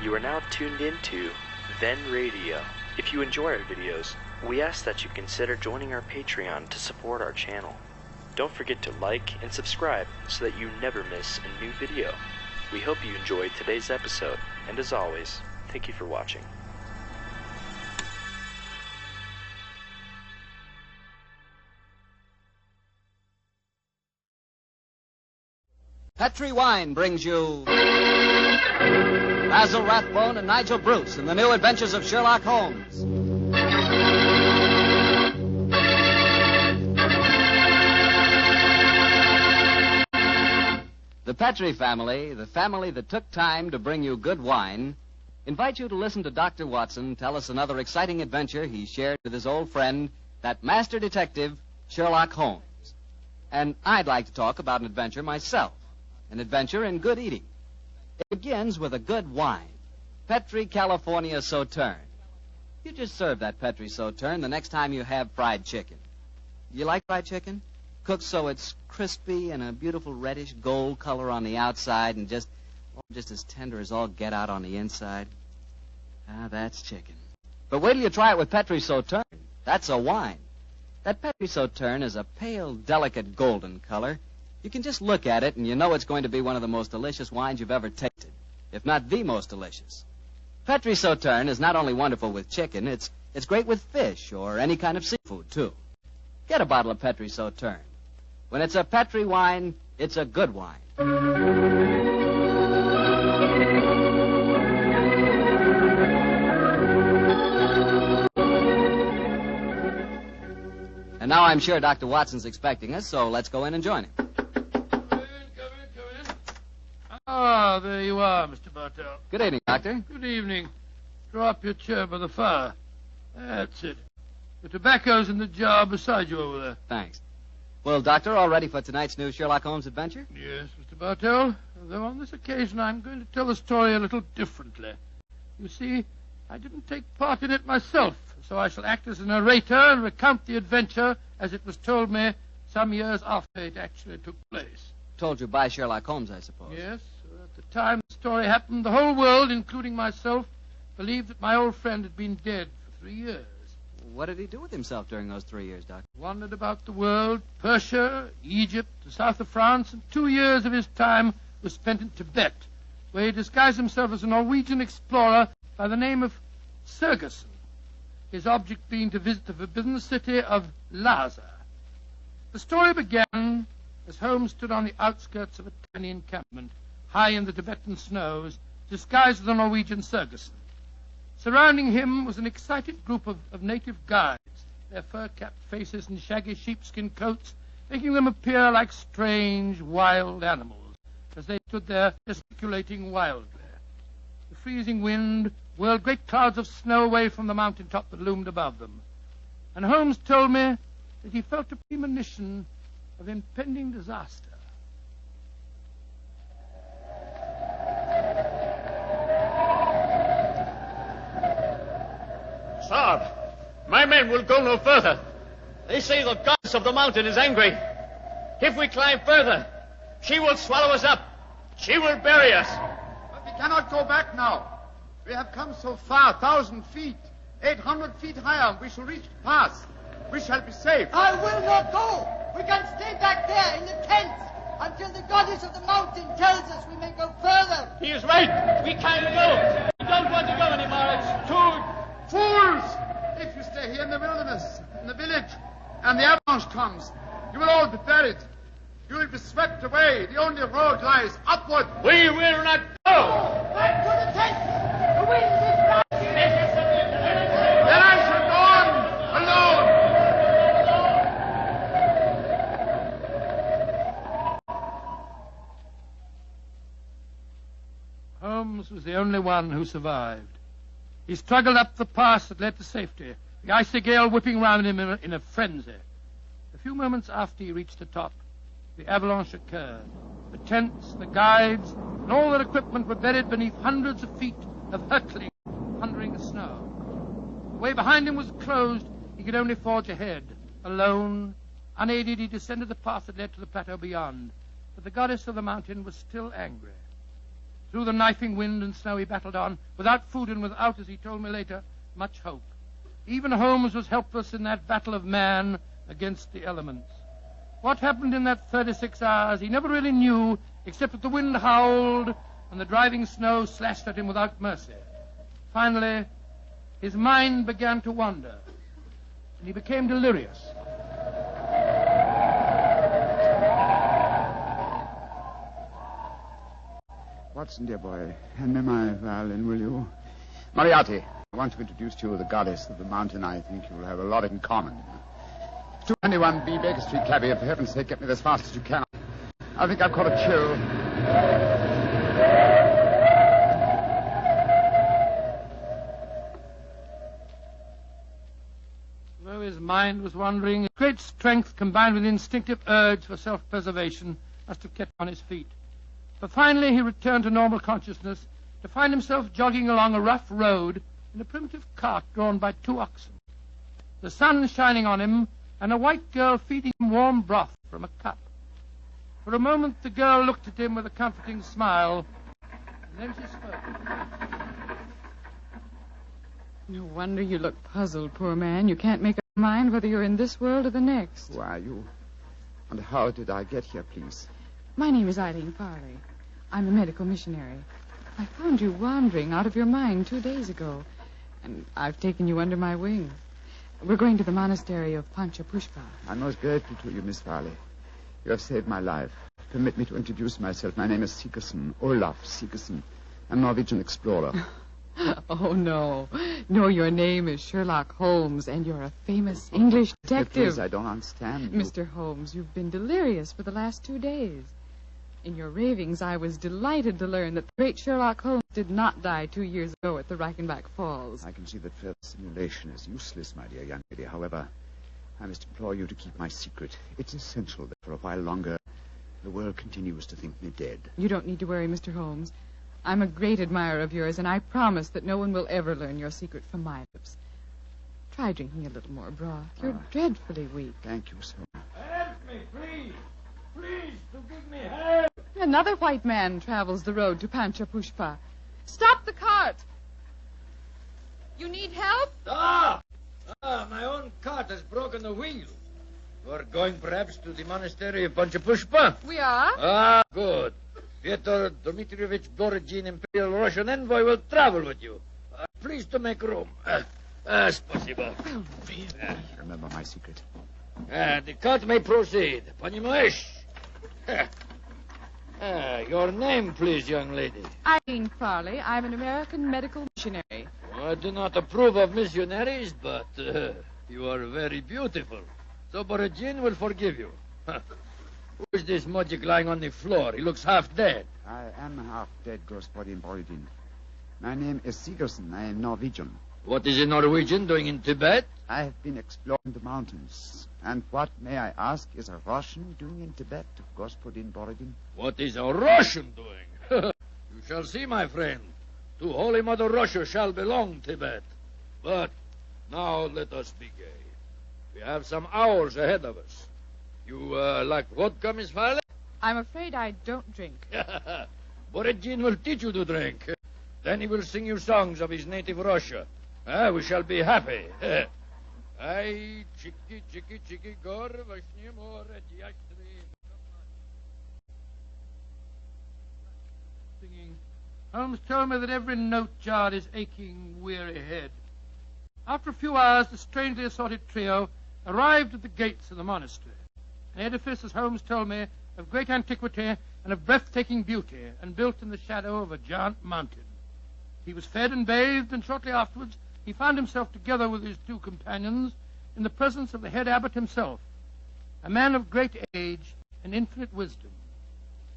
You are now tuned into Then Radio. If you enjoy our videos, we ask that you consider joining our Patreon to support our channel. Don't forget to like and subscribe so that you never miss a new video. We hope you enjoyed today's episode, and as always, thank you for watching. Petri Wine brings you Basil Rathbone and Nigel Bruce in the new Adventures of Sherlock Holmes. The Petri family, the family that took time to bring you good wine, invite you to listen to Dr. Watson tell us another exciting adventure he shared with his old friend, that master detective, Sherlock Holmes. And I'd like to talk about an adventure myself. An adventure in good eating. It begins with a good wine. Petri California Sauterne. You just serve that Petri Sauterne the next time you have fried chicken. You like fried chicken? Cooked so it's crispy and a beautiful reddish gold color on the outside and just as tender as all get out on the inside. Ah, that's chicken. But wait till you try it with Petri Sauterne. That's a wine. That Petri Sauterne is a pale, delicate golden color. You can just look at it, and you know it's going to be one of the most delicious wines you've ever tasted, if not the most delicious. Petri Sauterne is not only wonderful with chicken, it's great with fish or any kind of seafood, too. Get a bottle of Petri Sauterne. When it's a Petri wine, it's a good wine. And now I'm sure Dr. Watson's expecting us, so let's go in and join him. Ah, there you are, Mr. Bartell. Good evening, Doctor. Good evening. Draw up your chair by the fire. That's it. The tobacco's in the jar beside you over there. Thanks. Well, Doctor, all ready for tonight's new Sherlock Holmes adventure? Yes, Mr. Bartell. Though on this occasion I'm going to tell the story a little differently. You see, I didn't take part in it myself, so I shall act as a narrator and recount the adventure as it was told me some years after it actually took place. Told you by Sherlock Holmes, I suppose. Yes. At the time the story happened, the whole world, including myself, believed that my old friend had been dead for 3 years. What did he do with himself during those 3 years, Doctor? Wandered about the world, Persia, Egypt, the south of France, and 2 years of his time was spent in Tibet, where he disguised himself as a Norwegian explorer by the name of Sigurdsson, his object being to visit the forbidden city of Lhasa. The story began as Holmes stood on the outskirts of a tiny encampment, high in the Tibetan snows, disguised as a Norwegian Sigurdsson. Surrounding him was an excited group of native guides, their fur-capped faces and shaggy sheepskin coats making them appear like strange, wild animals as they stood there gesticulating wildly. The freezing wind whirled great clouds of snow away from the mountaintop that loomed above them. And Holmes told me that he felt a premonition of impending disaster. Sir, my men will go no further. They say the goddess of the mountain is angry. If we climb further, she will swallow us up. She will bury us. But we cannot go back now. We have come so far, 1,000 feet, 800 feet higher. We shall reach the pass. We shall be safe. I will not go. We can stay back there in the tents until the goddess of the mountain tells us we may go further. He is right. We can't go. We don't want to go anymore. It's too... Fools! If you stay here in the wilderness, in the village, and the avalanche comes, you will all be buried. You will be swept away. The only road lies upward. We will not go. Back to the tents. The wind is rising. Then I shall go on alone. Holmes was the only one who survived. He struggled up the pass that led to safety, the icy gale whipping round him in a frenzy. A few moments after he reached the top, the avalanche occurred. The tents, the guides, and all their equipment were buried beneath hundreds of feet of hurtling, thundering snow. The way behind him was closed. He could only forge ahead. Alone, unaided, he descended the path that led to the plateau beyond. But the goddess of the mountain was still angry. Through the knifing wind and snow he battled on, without food and without, as he told me later, much hope. Even Holmes was helpless in that battle of man against the elements. What happened in that 36 hours he never really knew, except that the wind howled and the driving snow slashed at him without mercy. Finally, his mind began to wander, and he became delirious. Watson, dear boy, hand me my violin, will you? Moriarty, I want to introduce to you the goddess of the mountain. I think you will have a lot in common. 291B Baker Street, cabby. For heaven's sake, get me as fast as you can. I think I've caught a chill. Though his mind was wandering, great strength combined with instinctive urge for self-preservation must have kept him on his feet. But finally he returned to normal consciousness to find himself jogging along a rough road in a primitive cart drawn by 2 oxen. The sun shining on him, and a white girl feeding him warm broth from a cup. For a moment the girl looked at him with a comforting smile, and then she spoke. No wonder you look puzzled, poor man. You can't make up your mind whether you're in this world or the next. Who are you? And how did I get here, please? My name is Eileen Farley. I'm a medical missionary. I found you wandering out of your mind 2 days ago, and I've taken you under my wing. We're going to the monastery of Pancha Pushpa. I'm most grateful to you, Miss Farley. You have saved my life. Permit me to introduce myself. My name is Sigurdsson, Olaf Sigurdsson. I'm a Norwegian explorer. Oh, no. No, your name is Sherlock Holmes, and you're a famous English detective. Please, I don't understand you. Mr. Holmes, you've been delirious for the last 2 days. In your ravings, I was delighted to learn that the great Sherlock Holmes did not die 2 years ago at the Reichenbach Falls. I can see that further simulation is useless, my dear young lady. However, I must implore you to keep my secret. It's essential that for a while longer the world continues to think me dead. You don't need to worry, Mr. Holmes. I'm a great admirer of yours, and I promise that no one will ever learn your secret from my lips. Try drinking a little more broth. You're dreadfully weak. Thank you so much. Help me, please. Please, to give me help. Another white man travels the road to Pancha Pushpa. Stop the cart! You need help? My own cart has broken the wheel. We're going perhaps to the monastery of Pancha Pushpa? We are? Good. Pyotr Dmitrievich Borodin, Imperial Russian envoy, will travel with you. Please to make room. Спасибо. Remember my secret. The cart may proceed. Понимаешь? Your name, please, young lady. Eileen Farley. I'm an American medical missionary. I do not approve of missionaries, but you are very beautiful. So Borodin will forgive you. Who is this mujik lying on the floor? He looks half dead. I am half dead, Господин Borodin. My name is Sigurdsson. I am Norwegian. What is a Norwegian doing in Tibet? I have been exploring the mountains. And what, may I ask, is a Russian doing in Tibet, Господин Borodin? What is a Russian doing? You shall see, my friend. To Holy Mother Russia shall belong Tibet. But now let us be gay. We have some hours ahead of us. You like vodka, Miss Farley? I'm afraid I don't drink. Borodin will teach you to drink. Then he will sing you songs of his native Russia. We shall be happy. Ay, chiki, chiki, chiki, gor, vashni, more, Singing. Holmes told me that every note jarred his aching, weary head. After a few hours, the strangely assorted trio arrived at the gates of the monastery. An edifice, as Holmes told me, of great antiquity and of breathtaking beauty, and built in the shadow of a giant mountain. He was fed and bathed, and shortly afterwards he found himself together with his 2 companions in the presence of the head abbot himself, a man of great age and infinite wisdom.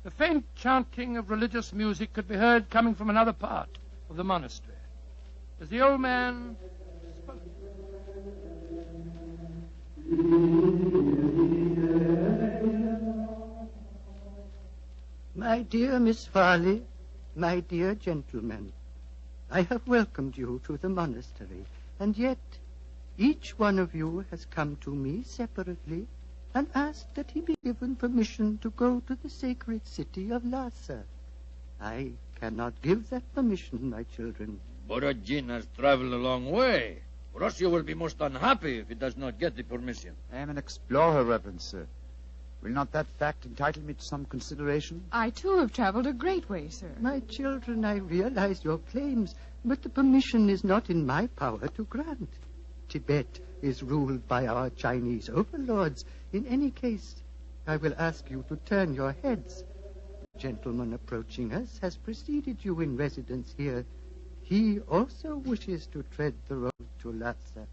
The faint chanting of religious music could be heard coming from another part of the monastery. As the old man spoke, My dear Miss Farley, my dear gentlemen, I have welcomed you to the monastery, and yet each one of you has come to me separately and asked that he be given permission to go to the sacred city of Lhasa. I cannot give that permission, my children. Borodin has traveled a long way. Russia will be most unhappy if it does not get the permission. I am an explorer, Reverend Sir. Will not that fact entitle me to some consideration? I, too, have traveled a great way, sir. My children, I realize your claims, but the permission is not in my power to grant. Tibet is ruled by our Chinese overlords. In any case, I will ask you to turn your heads. The gentleman approaching us has preceded you in residence here. He also wishes to tread the road to Lhasa.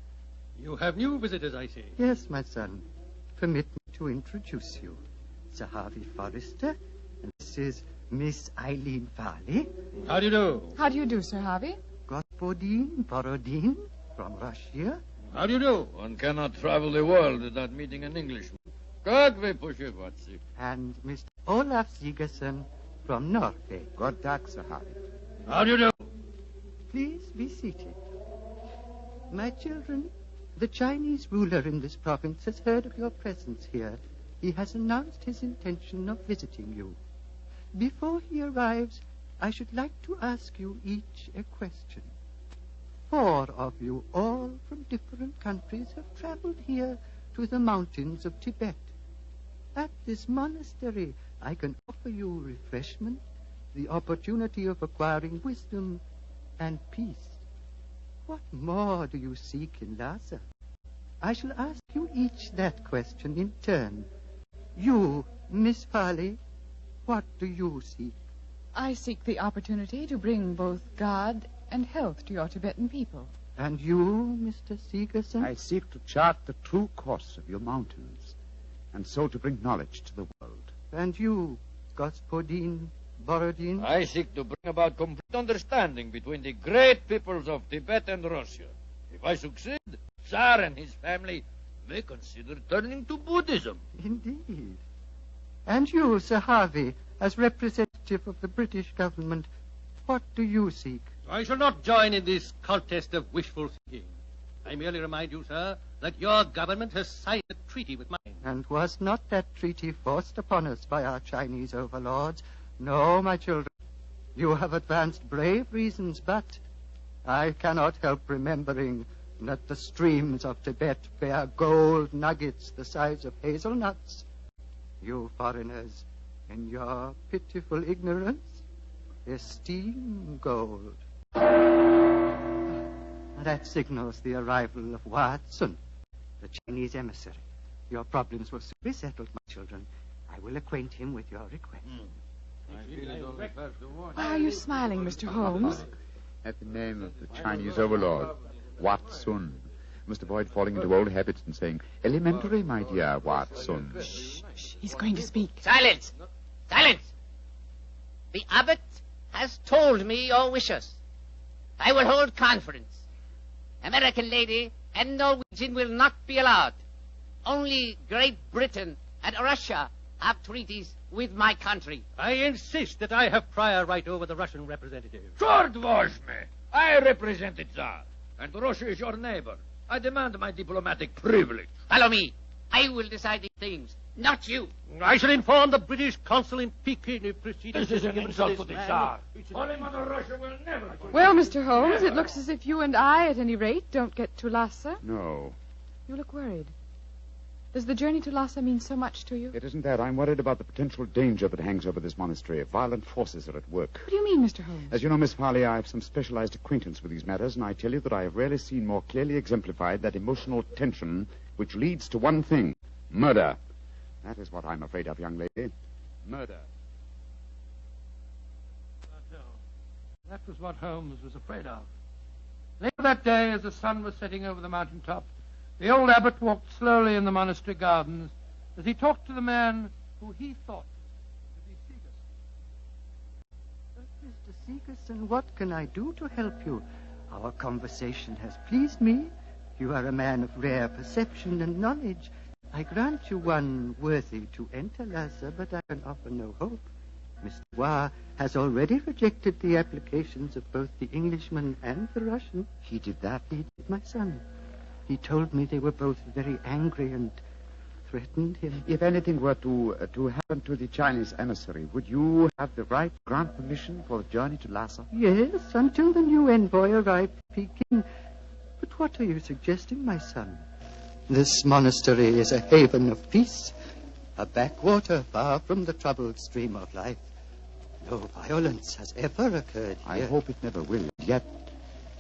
You have new visitors, I see. Yes, my son. Permit me to introduce you. Sir Harvey Forrester, and this is Miss Eileen Farley. How do you do? How do you do, Sir Harvey? Gospodin Borodin from Russia. How do you do? One cannot travel the world without meeting an Englishman. And And Mr. Olaf Sigurdsson from Norway. God dag, Sir Harvey. How do you do? Please be seated. My children, the Chinese ruler in this province has heard of your presence here. He has announced his intention of visiting you. Before he arrives, I should like to ask you each a question. 4 of you, all from different countries, have traveled here to the mountains of Tibet. At this monastery, I can offer you refreshment, the opportunity of acquiring wisdom and peace. What more do you seek in Lhasa? I shall ask you each that question in turn. You, Miss Farley, what do you seek? I seek the opportunity to bring both God and health to your Tibetan people. And you, Mr. Sigurdsson? I seek to chart the true course of your mountains, and so to bring knowledge to the world. And you, Gospodin Borodin? I seek to bring about complete understanding between the great peoples of Tibet and Russia. If I succeed, Tsar and his family may consider turning to Buddhism. Indeed. And you, Sir Harvey, as representative of the British government, what do you seek? I shall not join in this contest of wishful thinking. I merely remind you, sir, that your government has signed a treaty with mine. And was not that treaty forced upon us by our Chinese overlords? No, my children. You have advanced brave reasons, but I cannot help remembering that the streams of Tibet bear gold nuggets the size of hazelnuts. You foreigners, in your pitiful ignorance, esteem gold. That signals the arrival of Watson, the Chinese emissary. Your problems will soon be settled, my children. I will acquaint him with your request. Why are you smiling, Mr. Holmes? At the name of the Chinese overlord, Watson. Must avoid falling into old habits and saying, elementary, my dear Watson. Shh. He's going to speak. Silence! Silence! The abbot has told me your wishes. I will hold conference. American lady and Norwegian will not be allowed. Only Great Britain and Russia have treaties with my country. I insist that I have prior right over the Russian representative. Short wash me. I represent the Tsar, and Russia is your neighbor. I demand my diplomatic privilege. Follow me. I will decide these things, not you. I shall inform the British consul in Peking if proceedings... This is an given insult this to the man. Tsar. Holy Mother Russia will never... Well, Mr. Holmes, it looks as if you and I, at any rate, don't get to Lhasa. No, You look worried. Does the journey to Lhasa mean so much to you? it isn't that. I'm worried about the potential danger that hangs over this monastery. Violent forces are at work. What do you mean, Mr. Holmes? As you know, Miss Farley, I have some specialized acquaintance with these matters, and I tell you that I have rarely seen more clearly exemplified that emotional tension which leads to one thing, murder. That is what I'm afraid of, young lady. Murder. That was what Holmes was afraid of. Later that day, as the sun was setting over the mountaintop, the old abbot walked slowly in the monastery gardens as he talked to the man who he thought to be Sigurdsson. Mr. Sigurdsson, what can I do to help you? Our conversation has pleased me. You are a man of rare perception and knowledge. I grant you one worthy to enter Lhasa, but I can offer no hope. Mr. Wa has already rejected the applications of both the Englishman and the Russian. He did that? He did, my son. He told me they were both very angry and threatened him. If anything were to happen to the Chinese emissary, would you have the right to grant permission for the journey to Lhasa? Yes, until the new envoy arrived at Peking. But what are you suggesting, my son? This monastery is a haven of peace, a backwater far from the troubled stream of life. No violence has ever occurred here. I hope it never will. Yet,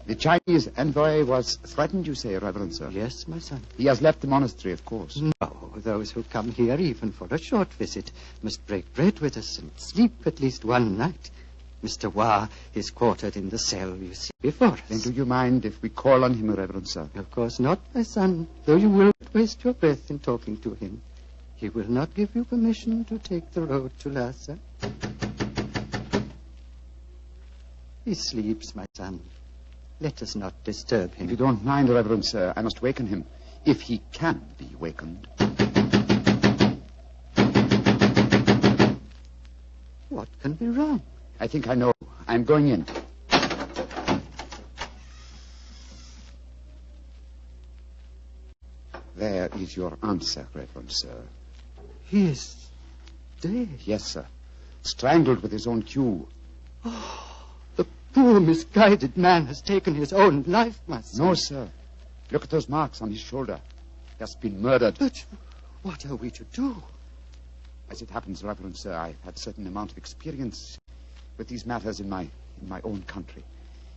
the Chinese envoy was threatened, you say, Reverend Sir? Yes, my son. He has left the monastery, of course. No, those who come here, even for a short visit, must break bread with us and sleep at least one night. Mr. Wah is quartered in the cell you see before us. Then do you mind if we call on him, Reverend Sir? Of course not, my son, though you will waste your breath in talking to him. He will not give you permission to take the road to Lhasa. He sleeps, my son. Let us not disturb him. If you don't mind, Reverend Sir, I must waken him, if he can be wakened. What can be wrong? I think I know. I'm going in. There is your answer, Reverend Sir. He is dead. Yes, sir. Strangled with his own cue. Oh, the poor misguided man has taken his own life, my son. No, sir. Look at those marks on his shoulder. He has been murdered. But what are we to do? As it happens, Reverend Sir, I've had a certain amount of experience with these matters in my own country.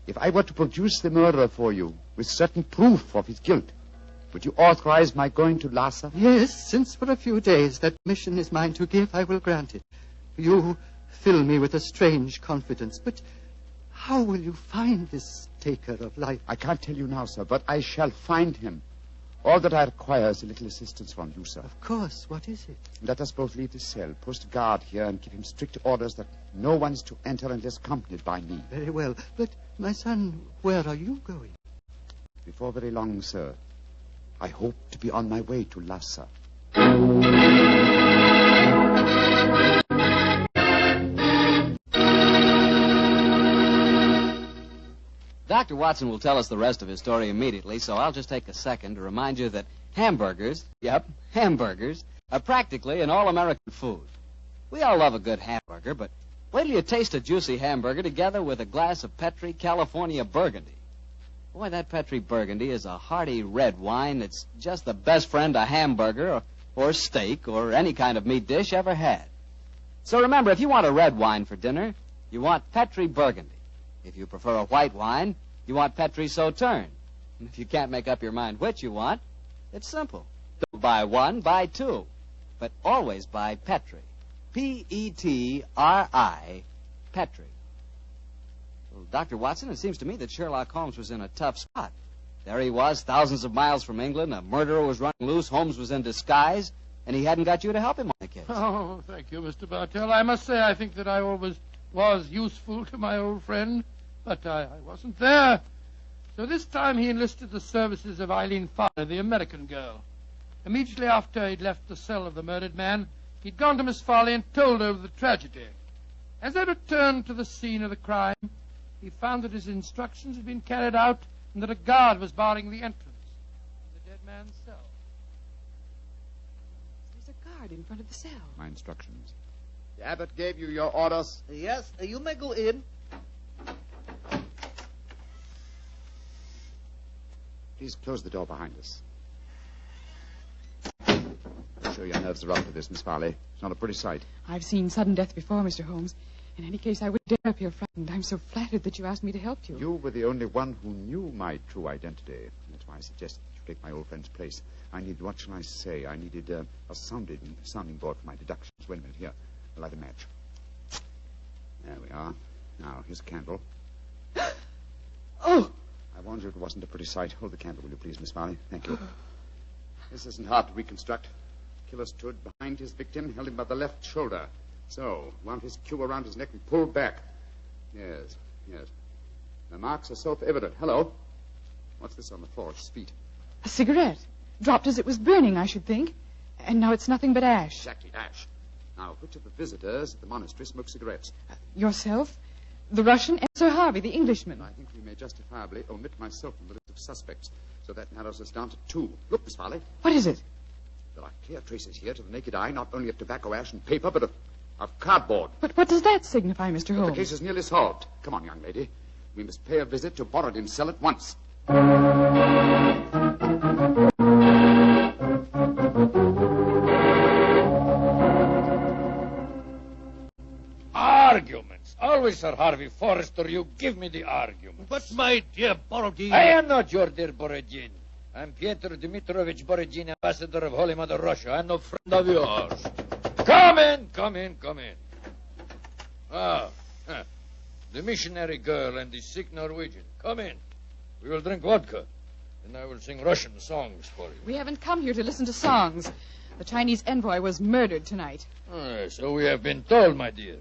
If I were to produce the murderer for you with certain proof of his guilt, would you authorize my going to Lhasa? Yes, since for a few days that mission is mine to give, I will grant it. You fill me with a strange confidence, but how will you find this taker of life? I can't tell you now, sir, but I shall find him. All that I require is a little assistance from you, sir. Of course. What is it? Let us both leave the cell, post a guard here, and give him strict orders that no one is to enter unless accompanied by me. Very well. But, my son, where are you going? Before very long, sir, I hope to be on my way to Lhasa. Dr. Watson will tell us the rest of his story immediately, so I'll just take a second to remind you that hamburgers, hamburgers, are practically an all-American food. We all love a good hamburger, but wait till you taste a juicy hamburger together with a glass of Petri California Burgundy. Boy, that Petri Burgundy is a hearty red wine that's just the best friend a hamburger or steak or any kind of meat dish ever had. So remember, if you want a red wine for dinner, you want Petri Burgundy. If you prefer a white wine, you want Petri Sauterne. And if you can't make up your mind which you want, it's simple. Don't buy one, buy two. But always buy Petri. Petri, Petri. Well, Dr. Watson, it seems to me that Sherlock Holmes was in a tough spot. There he was, thousands of miles from England. A murderer was running loose. Holmes was in disguise. And he hadn't got you to help him on the case. Oh, thank you, Mr. Bartell. I must say I think that I always was useful to my old friend, but I wasn't there. So this time he enlisted the services of Eileen Farley, the American girl. Immediately after he'd left the cell of the murdered man, he'd gone to Miss Farley and told her of the tragedy. As they returned to the scene of the crime, he found that his instructions had been carried out and that a guard was barring the entrance to the dead man's cell. There's a guard in front of the cell. My instructions. The abbot gave you your orders. Yes, you may go in. Please close the door behind us. I'm sure your nerves are up to this, Miss Farley. It's not a pretty sight. I've seen sudden death before, Mr. Holmes. In any case, I wouldn't dare appear frightened. I'm so flattered that you asked me to help you. You were the only one who knew my true identity. That's why I suggested that you take my old friend's place. I needed, what shall I say? I needed a sounding board for my deductions. Wait a minute, here. I'll light a match. There we are. Now, here's a candle. Oh! I warned you it wasn't a pretty sight. Hold the candle, will you please, Miss Farley? Thank you. This isn't hard to reconstruct. The killer stood behind his victim, held him by the left shoulder. So, wound his cue around his neck and pulled back. Yes. The marks are self-evident. Hello. What's this on the floor at his feet? A cigarette. Dropped as it was burning, I should think. And now it's nothing but ash. Exactly, ash. Now, which of the visitors at the monastery smoke cigarettes? Yourself, the Russian, and Sir Harvey, the Englishman. I think we may justifiably omit myself from the list of suspects. So that narrows us down to two. Look, Miss Farley. What is it? There are clear traces here to the naked eye, not only of tobacco ash and paper, but of cardboard. But what does that signify, Mr. Holmes? The case is nearly solved. Come on, young lady. We must pay a visit to Borodin's cell at once. Arguments. Always, Sir Harvey Forrester, you give me the argument. But, my dear Borodin... I am not your dear Borodin. I'm Pyotr Dmitrovich Borodin, ambassador of Holy Mother Russia. I'm no friend of yours. Come in. The missionary girl and the sick Norwegian. Come in. We will drink vodka, and I will sing Russian songs for you. We haven't come here to listen to songs. The Chinese envoy was murdered tonight. So we have been told, my dear.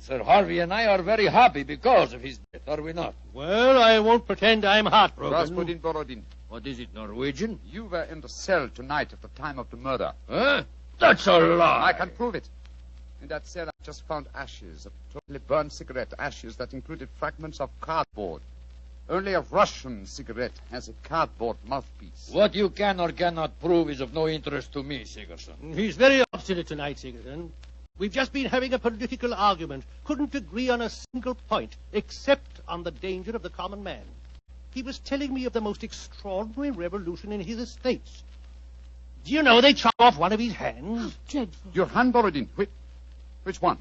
Sir Harvey and I are very happy because of his death, are we not? Well, I won't pretend I'm heartbroken. Rasputin Borodin. What is it, Norwegian? You were in the cell tonight at the time of the murder. Huh? That's a lie. I can prove it. In that cell, I just found ashes, of totally burned cigarette ashes that included fragments of cardboard. Only a Russian cigarette has a cardboard mouthpiece. What you can or cannot prove is of no interest to me, Sigurdsson. He's very obstinate tonight, Sigurdsson. We've just been having a political argument. Couldn't agree on a single point, except on the danger of the common man. He was telling me of the most extraordinary revolution in his estates. Do you know they chop off one of his hands? Dreadful. Your hand, Borodin. Which one?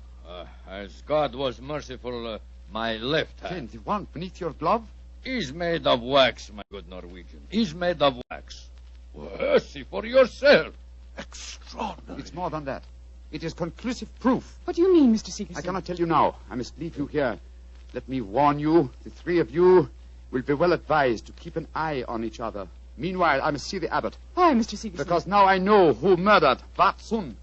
As God was merciful, my left hand. The one beneath your glove? Is made of wax, my good Norwegian. Is made of wax. Well, see for yourself. Extraordinary. It's more than that. It is conclusive proof. What do you mean, Mr. Sigurdsson? I cannot tell you now. I must leave you here. Let me warn you, the three of you will be well advised to keep an eye on each other. Meanwhile, I must see the abbot. Why, Mr. Sigurdsson? Because now I know who murdered Vatsun.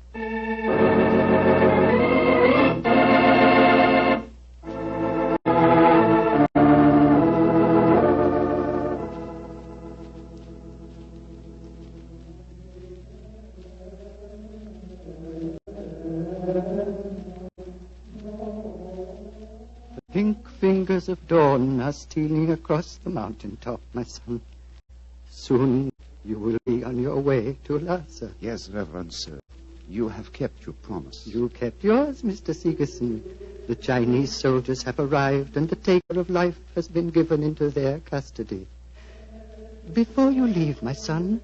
Pink fingers of dawn are stealing across the mountaintop, my son. Soon you will be on your way to Lhasa. Yes, Reverend Sir. You have kept your promise. You kept yours, Mr. Sigurdsson. The Chinese soldiers have arrived, and the taker of life has been given into their custody. Before you leave, my son,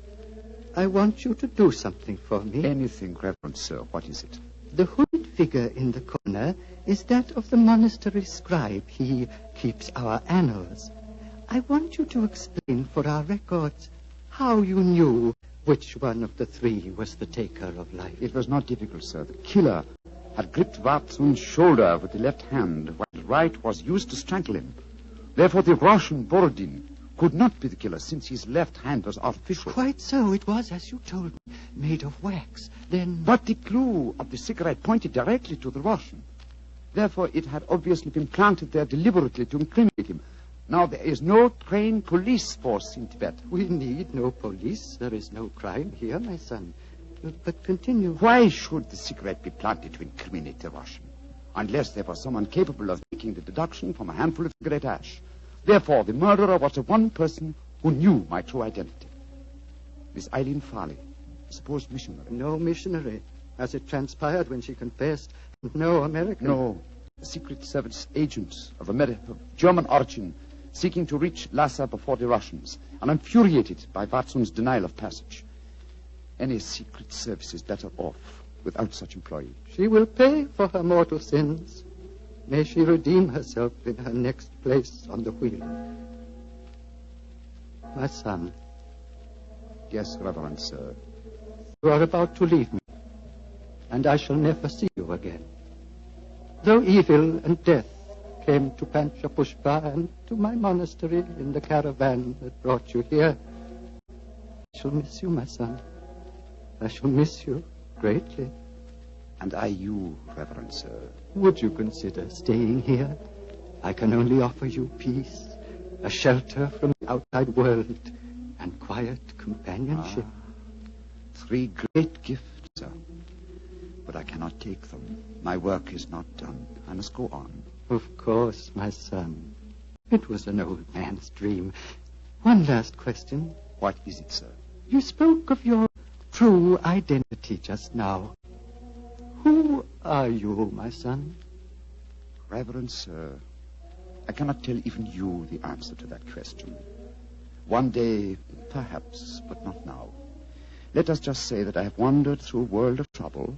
I want you to do something for me. Anything, Reverend Sir. What is it? The hooded figure in the corner is that of the monastery scribe. He keeps our annals. I want you to explain for our records how you knew which one of the three was the taker of life. It was not difficult, sir. The killer had gripped Vatsun's shoulder with the left hand, while the right was used to strangle him. Therefore, the Russian Borodin could not be the killer, since his left hand was artificial. Quite so. It was, as you told me, made of wax. Then... But the clue of the cigarette pointed directly to the Russian. Therefore, it had obviously been planted there deliberately to incriminate him. Now, there is no trained police force in Tibet. We need no police. There is no crime here, my son. But continue. Why should the cigarette be planted to incriminate the Russian? Unless there was someone capable of making the deduction from a handful of cigarette ash. Therefore, the murderer was the one person who knew my true identity. Miss Eileen Farley, supposed missionary. No missionary. As it transpired when she confessed, no American. No, a Secret Service agent of German origin, seeking to reach Lhasa before the Russians, and infuriated by Vatsun's denial of passage. Any Secret Service is better off without such employee. She will pay for her mortal sins. May she redeem herself in her next place on the wheel. My son. Yes, Reverend Sir. You are about to leave me, and I shall never see you again. Though evil and death came to Pancha Pushpa and to my monastery in the caravan that brought you here, I shall miss you, my son. I shall miss you greatly. And I you, Reverend Sir. Would you consider staying here? I can only offer you peace, a shelter from the outside world, and quiet companionship. Three great gifts, sir. But I cannot take them. My work is not done. I must go on. Of course, my son. It was an old man's dream. One last question. What is it, sir? You spoke of your true identity just now. Who are you, my son? Reverend Sir, I cannot tell even you the answer to that question. One day, perhaps, but not now. Let us just say that I have wandered through a world of trouble,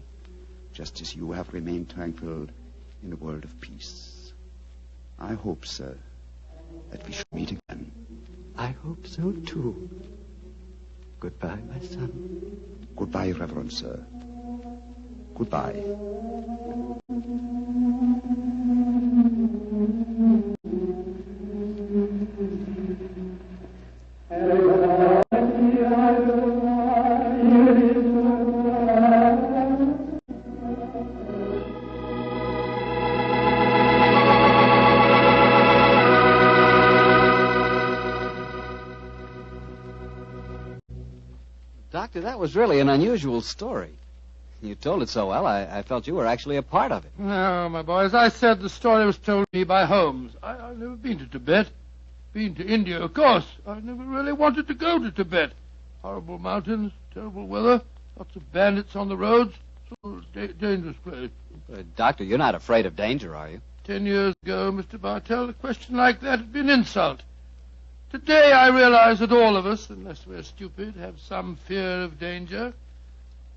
just as you have remained tranquil in a world of peace. I hope, sir, that we shall meet again. I hope so, too. Goodbye, my son. Goodbye, Reverend Sir. Goodbye. Doctor, that was really an unusual story. You told it so well, I felt you were actually a part of it. No, my boy, as I said, the story was told me by Holmes. I've never been to Tibet. Been to India, of course. I never really wanted to go to Tibet. Horrible mountains, terrible weather, lots of bandits on the roads. Sort of dangerous place. Doctor, you're not afraid of danger, are you? 10 years ago, Mr. Bartell, a question like that had been an insult. Today I realize that all of us, unless we're stupid, have some fear of danger.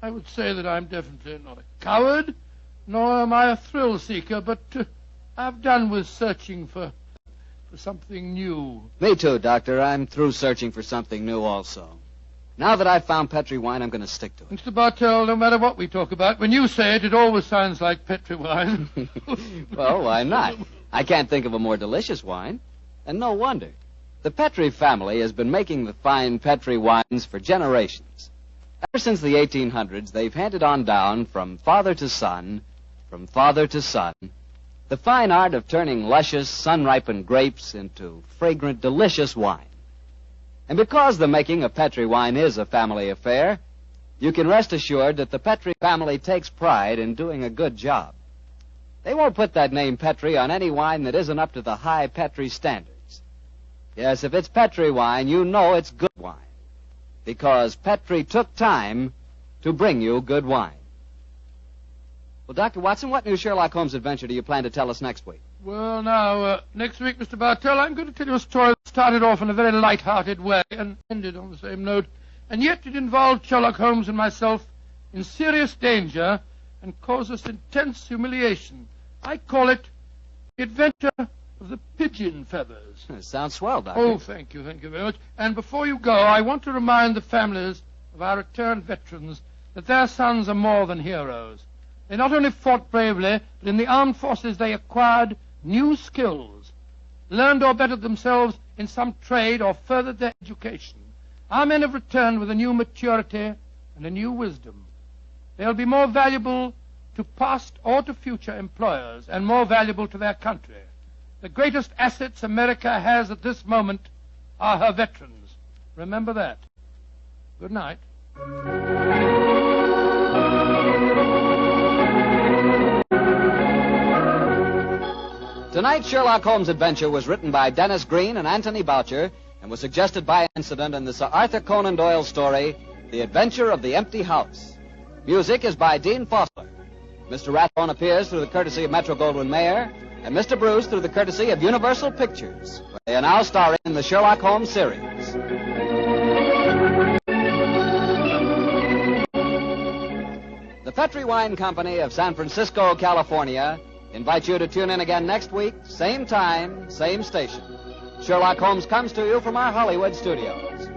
I would say that I'm definitely not a coward, nor am I a thrill seeker, but I've done with searching for something new. Me too, Doctor. I'm through searching for something new also. Now that I've found Petri wine, I'm going to stick to it. Mr. Bartell, no matter what we talk about, when you say it, it always sounds like Petri wine. Well, why not? I can't think of a more delicious wine. And no wonder. The Petri family has been making the fine Petri wines for generations. Ever since the 1800s, they've handed on down from father to son, the fine art of turning luscious, sun-ripened grapes into fragrant, delicious wine. And because the making of Petri wine is a family affair, you can rest assured that the Petri family takes pride in doing a good job. They won't put that name Petri on any wine that isn't up to the high Petri standards. Yes, if it's Petri wine, you know it's good wine. Because Petri took time to bring you good wine. Well, Dr. Watson, what new Sherlock Holmes adventure do you plan to tell us next week? Well, now, next week, Mr. Bartell, I'm going to tell you a story that started off in a very light-hearted way and ended on the same note. And yet it involved Sherlock Holmes and myself in serious danger and caused us intense humiliation. I call it The Adventure of the Pigeon Feathers. Sounds swell, Doctor. Oh, thank you very much. And before you go, I want to remind the families of our returned veterans that their sons are more than heroes. They not only fought bravely, but in the armed forces they acquired new skills, learned or bettered themselves in some trade or furthered their education. Our men have returned with a new maturity and a new wisdom. They'll be more valuable to past or to future employers and more valuable to their country. The greatest assets America has at this moment are her veterans. Remember that. Good night. Tonight's Sherlock Holmes adventure was written by Dennis Green and Anthony Boucher and was suggested by incident in the Sir Arthur Conan Doyle story, The Adventure of the Empty House. Music is by Dean Foster. Mr. Rathbone appears through the courtesy of Metro-Goldwyn-Mayer, and Mr. Bruce through the courtesy of Universal Pictures, where they are now starring in the Sherlock Holmes series. The Petri Wine Company of San Francisco, California, invites you to tune in again next week, same time, same station. Sherlock Holmes comes to you from our Hollywood studios.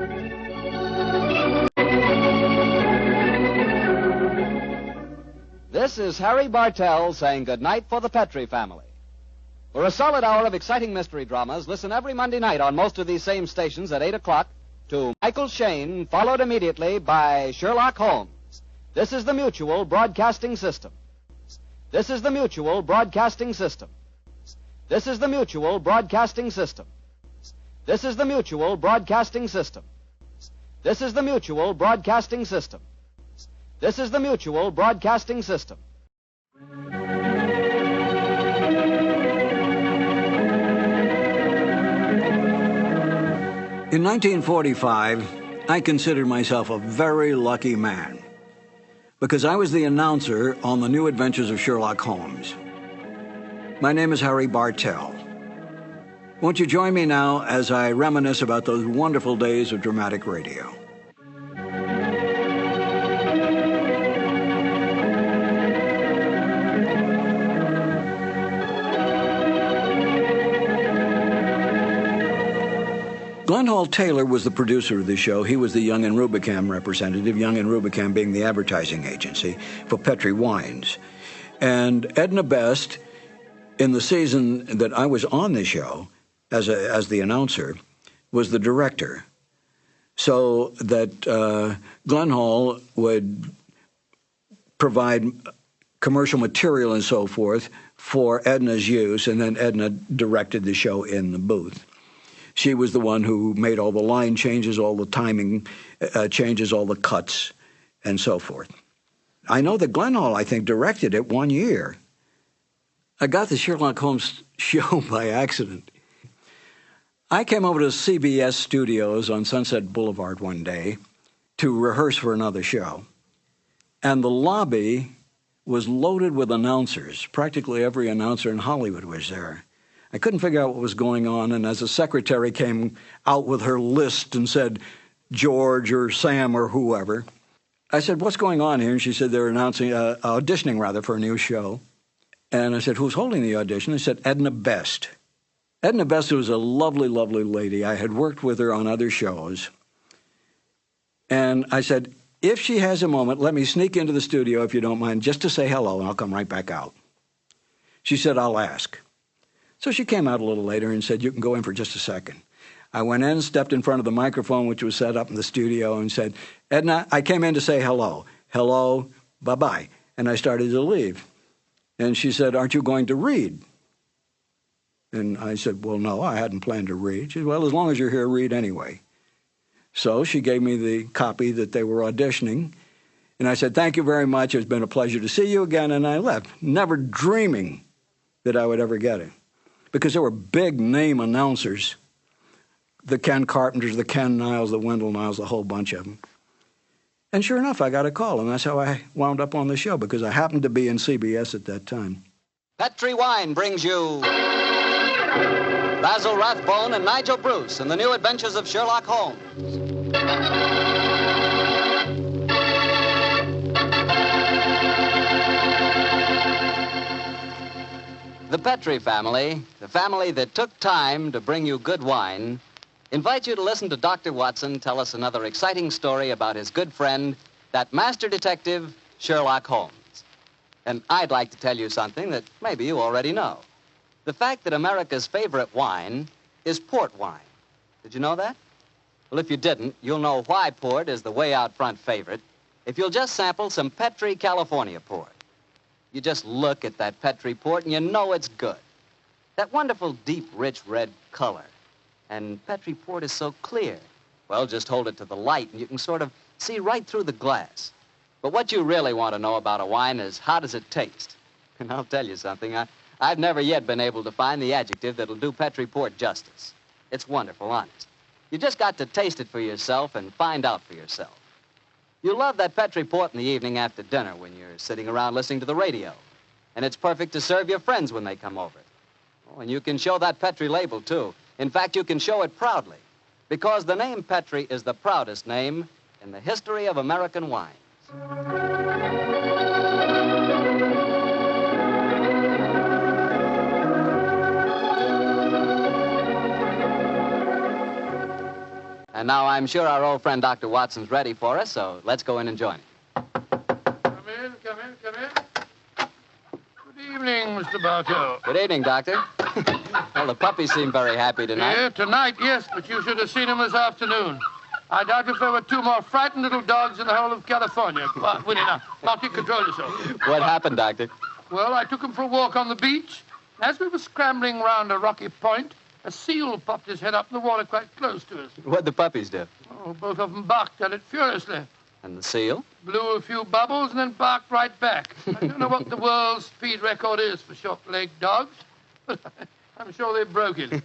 This is Harry Bartell saying goodnight for the Petri family. For a solid hour of exciting mystery dramas, listen every Monday night on most of these same stations at 8 o'clock to Michael Shayne, followed immediately by Sherlock Holmes. This is the Mutual Broadcasting System. This is the Mutual Broadcasting System. This is the Mutual Broadcasting System. This is the Mutual Broadcasting System. This is the Mutual Broadcasting System. This is the Mutual Broadcasting System. In 1945, I considered myself a very lucky man because I was the announcer on the new Adventures of Sherlock Holmes. My name is Harry Bartell. Won't you join me now as I reminisce about those wonderful days of dramatic radio? Glenn Hall Taylor was the producer of the show. He was the Young and Rubicam representative, Young and Rubicam being the advertising agency for Petri Wines. And Edna Best, in the season that I was on the show as the announcer, was the director. So that Glenn Hall would provide commercial material and so forth for Edna's use, and then Edna directed the show in the booth. She was the one who made all the line changes, all the timing changes, all the cuts, and so forth. I know that Glenn Hall, I think, directed it 1 year. I got the Sherlock Holmes show by accident. I came over to CBS Studios on Sunset Boulevard one day to rehearse for another show, and the lobby was loaded with announcers. Practically every announcer in Hollywood was there. I couldn't figure out what was going on, and as a secretary came out with her list and said, George or Sam or whoever, I said, what's going on here? And she said, they're auditioning for a new show. And I said, who's holding the audition? They said, Edna Best. Edna Best was a lovely, lovely lady. I had worked with her on other shows. And I said, if she has a moment, let me sneak into the studio, if you don't mind, just to say hello, and I'll come right back out. She said, I'll ask. So she came out a little later and said, you can go in for just a second. I went in, stepped in front of the microphone, which was set up in the studio, and said, Edna, I came in to say hello. Hello, bye-bye. And I started to leave. And she said, aren't you going to read? And I said, well, no, I hadn't planned to read. She said, well, as long as you're here, read anyway. So she gave me the copy that they were auditioning. And I said, thank you very much. It's been a pleasure to see you again. And I left, never dreaming that I would ever get it. Because there were big name announcers, the Ken Carpenters, the Ken Niles, the Wendell Niles, a whole bunch of them. And sure enough, I got a call, and that's how I wound up on the show, because I happened to be in CBS at that time. Petri Wine brings you Basil Rathbone and Nigel Bruce in the new Adventures of Sherlock Holmes. The Petri family, the family that took time to bring you good wine, invite you to listen to Dr. Watson tell us another exciting story about his good friend, that master detective, Sherlock Holmes. And I'd like to tell you something that maybe you already know. The fact that America's favorite wine is port wine. Did you know that? Well, if you didn't, you'll know why port is the way out front favorite if you'll just sample some Petri California port. You just look at that Petri port and you know it's good. That wonderful, deep, rich red color. And Petri port is so clear. Well, just hold it to the light and you can sort of see right through the glass. But what you really want to know about a wine is how does it taste? And I'll tell you something, I've never yet been able to find the adjective that'll do Petri port justice. It's wonderful, honest. You just got to taste it for yourself and find out for yourself. You love that Petri port in the evening after dinner when you're sitting around listening to the radio. And it's perfect to serve your friends when they come over. Oh, and you can show that Petri label, too. In fact, you can show it proudly, because the name Petri is the proudest name in the history of American wines. And now I'm sure our old friend Dr. Watson's ready for us, so let's go in and join him. Come in. Good evening, Mr. Bartell. Good evening, Doctor. Well, the puppies seem very happy tonight. Yeah, tonight, yes, but you should have seen them this afternoon. I doubt if there were two more frightened little dogs in the whole of California. Winnie, now you control yourself. What happened, Doctor? Well, I took them for a walk on the beach. As we were scrambling round a rocky point, a seal popped his head up in the water quite close to us. What'd the puppies do? Oh, both of them barked at it furiously. And the seal? Blew a few bubbles and then barked right back. I don't know what the world's speed record is for short-legged dogs, but I'm sure they broke it.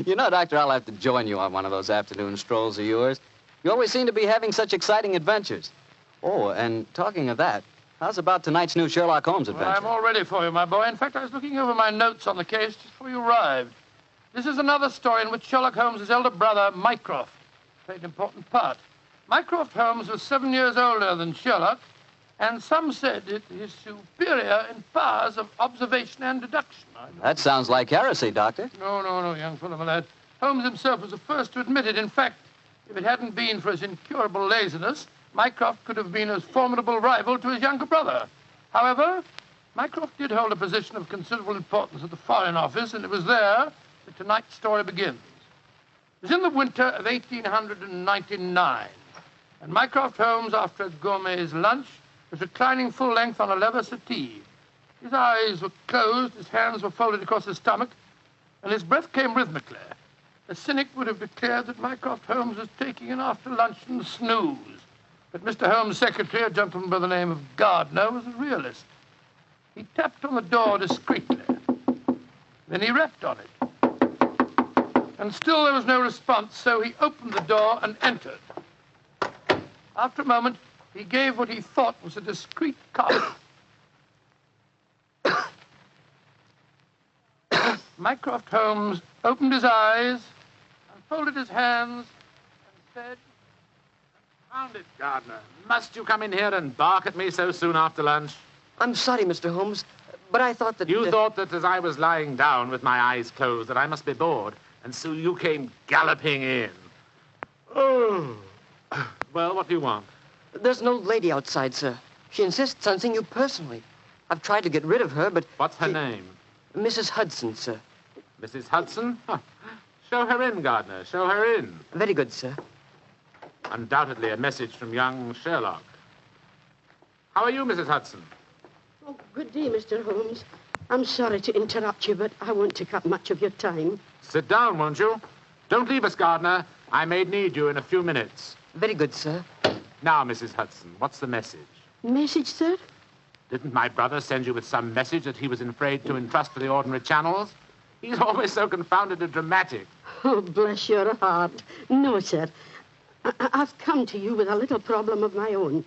You know, Doctor, I'll have to join you on one of those afternoon strolls of yours. You always seem to be having such exciting adventures. Oh, and talking of that, how's about tonight's new Sherlock Holmes adventure? Well, I'm all ready for you, my boy. In fact, I was looking over my notes on the case just before you arrived. This is another story in which Sherlock Holmes' elder brother, Mycroft, played an important part. Mycroft Holmes was 7 years older than Sherlock, and some said it is superior in powers of observation and deduction. That sounds like heresy, Doctor. No, young fellow, my lad. Holmes himself was the first to admit it. In fact, if it hadn't been for his incurable laziness, Mycroft could have been a formidable rival to his younger brother. However, Mycroft did hold a position of considerable importance at the Foreign Office, and it was there that tonight's story begins. It was in the winter of 1899, and Mycroft Holmes, after a gourmet's lunch, was reclining full length on a leather settee. His eyes were closed, his hands were folded across his stomach, and his breath came rhythmically. A cynic would have declared that Mycroft Holmes was taking an after-luncheon snooze. But Mr. Holmes' secretary, a gentleman by the name of Gardner, was a realist. He tapped on the door discreetly. Then he rapped on it. And still there was no response, so he opened the door and entered. After a moment, he gave what he thought was a discreet cough. Mycroft Holmes opened his eyes and folded his hands and said, "Found it, Gardner. Must you come in here and bark at me so soon after lunch?" I'm sorry, Mr. Holmes, but I thought that... You thought that as I was lying down with my eyes closed that I must be bored, and so you came galloping in. Oh. Well, what do you want? There's an old lady outside, sir. She insists on seeing you personally. I've tried to get rid of her, but... What's her name? Mrs. Hudson, sir. Mrs. Hudson? Huh. Show her in, Gardner. Show her in. Very good, sir. Undoubtedly a message from young Sherlock. How are you, Mrs. Hudson? Oh, good day, Mr. Holmes. I'm sorry to interrupt you, but I won't take up much of your time. Sit down, won't you? Don't leave us, Gardner. I may need you in a few minutes. Very good, sir. Now, Mrs. Hudson, what's the message? Message, sir? Didn't my brother send you with some message that he was afraid to entrust to the ordinary channels? He's always so confoundedly dramatic. Oh, bless your heart. No, sir. I've come to you with a little problem of my own.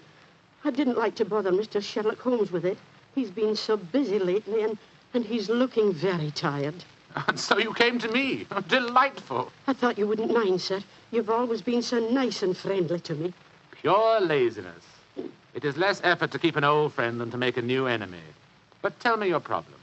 I didn't like to bother Mr. Sherlock Holmes with it. He's been so busy lately, and he's looking very tired. And so you came to me. Delightful. I thought you wouldn't mind, sir. You've always been so nice and friendly to me. Pure laziness. It is less effort to keep an old friend than to make a new enemy. But tell me your problem.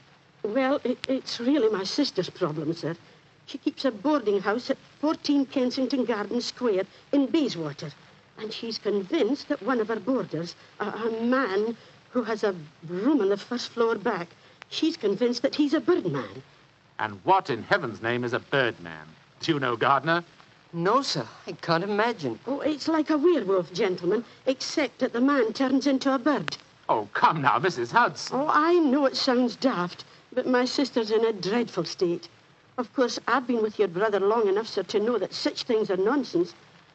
Well, it's really my sister's problem, sir. She keeps a boarding house at 14 Kensington Garden Square in Bayswater. And she's convinced that one of her boarders, a man who has a room on the first floor back, she's convinced that he's a birdman. And what in heaven's name is a birdman? Do you know, Gardner? No, sir. I can't imagine. Oh, it's like a werewolf, gentlemen, except that the man turns into a bird. Oh, come now, Mrs. Hudson. Oh, I know it sounds daft, but my sister's in a dreadful state. Of course, I've been with your brother long enough, sir, to know that such things are nonsense.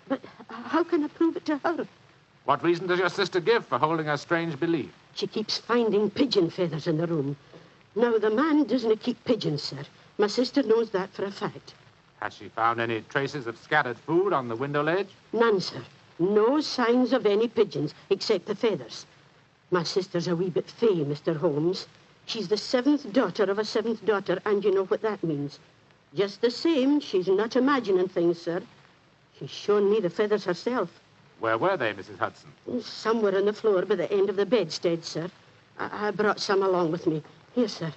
But how can I prove it to her? What reason does your sister give for holding a strange belief? She keeps finding pigeon feathers in the room. Now, the man doesn't keep pigeons, sir. My sister knows that for a fact. Has she found any traces of scattered food on the window ledge? None, sir. No signs of any pigeons, except the feathers. My sister's a wee bit fey, Mr. Holmes. She's the 7th daughter of a 7th daughter, and you know what that means. Just the same, she's not imagining things, sir. She's shown me the feathers herself. Where were they, Mrs. Hudson? Somewhere on the floor by the end of the bedstead, sir. I brought some along with me. Here, sir.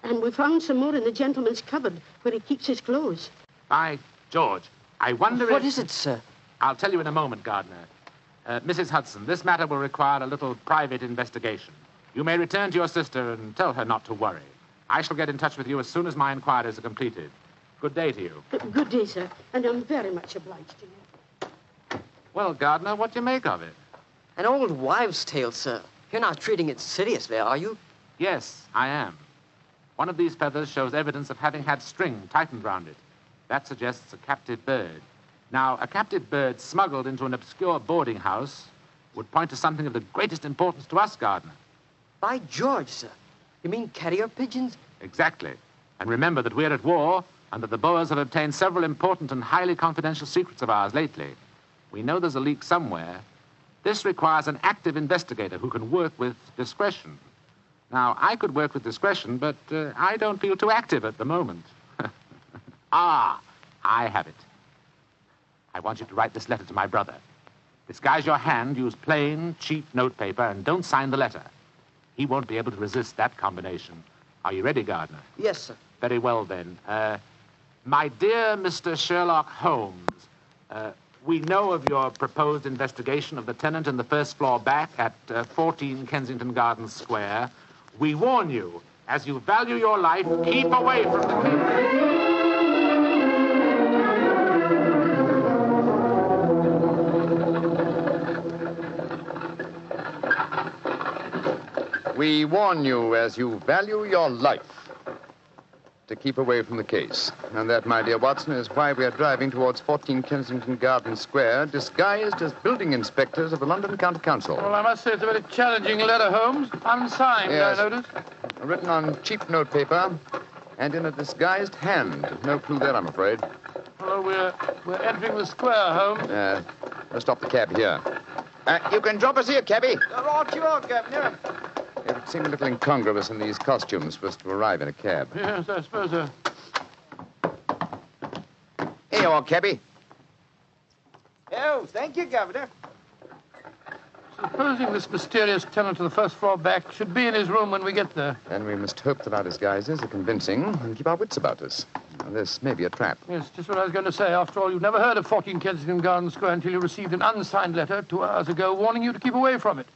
And we found some more in the gentleman's cupboard where he keeps his clothes. By George, I wonder What is it, sir? I'll tell you in a moment, Gardner. Mrs. Hudson, this matter will require a little private investigation. You may return to your sister and tell her not to worry. I shall get in touch with you as soon as my inquiries are completed. Good day to you. Good day, sir, and I'm very much obliged to you. Well, Gardner, what do you make of it? An old wives' tale, sir. You're not treating it seriously, are you? Yes, I am. One of these feathers shows evidence of having had string tightened round it. That suggests a captive bird. Now, a captive bird smuggled into an obscure boarding house would point to something of the greatest importance to us, Gardner. By George, sir. You mean carrier pigeons? Exactly. And remember that we're at war and that the Boers have obtained several important and highly confidential secrets of ours lately. We know there's a leak somewhere. This requires an active investigator who can work with discretion. Now, I could work with discretion, but I don't feel too active at the moment. Ah, I have it. I want you to write this letter to my brother. Disguise your hand, use plain, cheap notepaper, and don't sign the letter. He won't be able to resist that combination. Are you ready, Gardner? Yes, sir. Very well, then. My dear Mr. Sherlock Holmes, we know of your proposed investigation of the tenant in the first floor back at 14 Kensington Gardens Square. We warn you, as you value your life, keep away from the case. We warn you, as you value your life, to keep away from the case. And that, my dear Watson, is why we are driving towards 14 Kensington Gardens Square, disguised as building inspectors of the London County Council. Well, I must say it's a very challenging letter, Holmes. Unsigned, yes. I notice. Written on cheap notepaper and in a disguised hand. No clue there, I'm afraid. Well, we're entering the square, Holmes. Let's stop the cab here. You can drop us here, cabby. Right you are, Governor. It would seem a little incongruous in these costumes for us to arrive in a cab. Yes, I suppose so. Here you are, cabby. Oh, thank you, Governor. Supposing this mysterious tenant of the first floor back should be in his room when we get there. Then we must hope that our disguises are convincing and keep our wits about us. Now, this may be a trap. Yes, just what I was going to say. After all, you've never heard of 14 Kensington Gardens Square until you received an unsigned letter 2 hours ago warning you to keep away from it.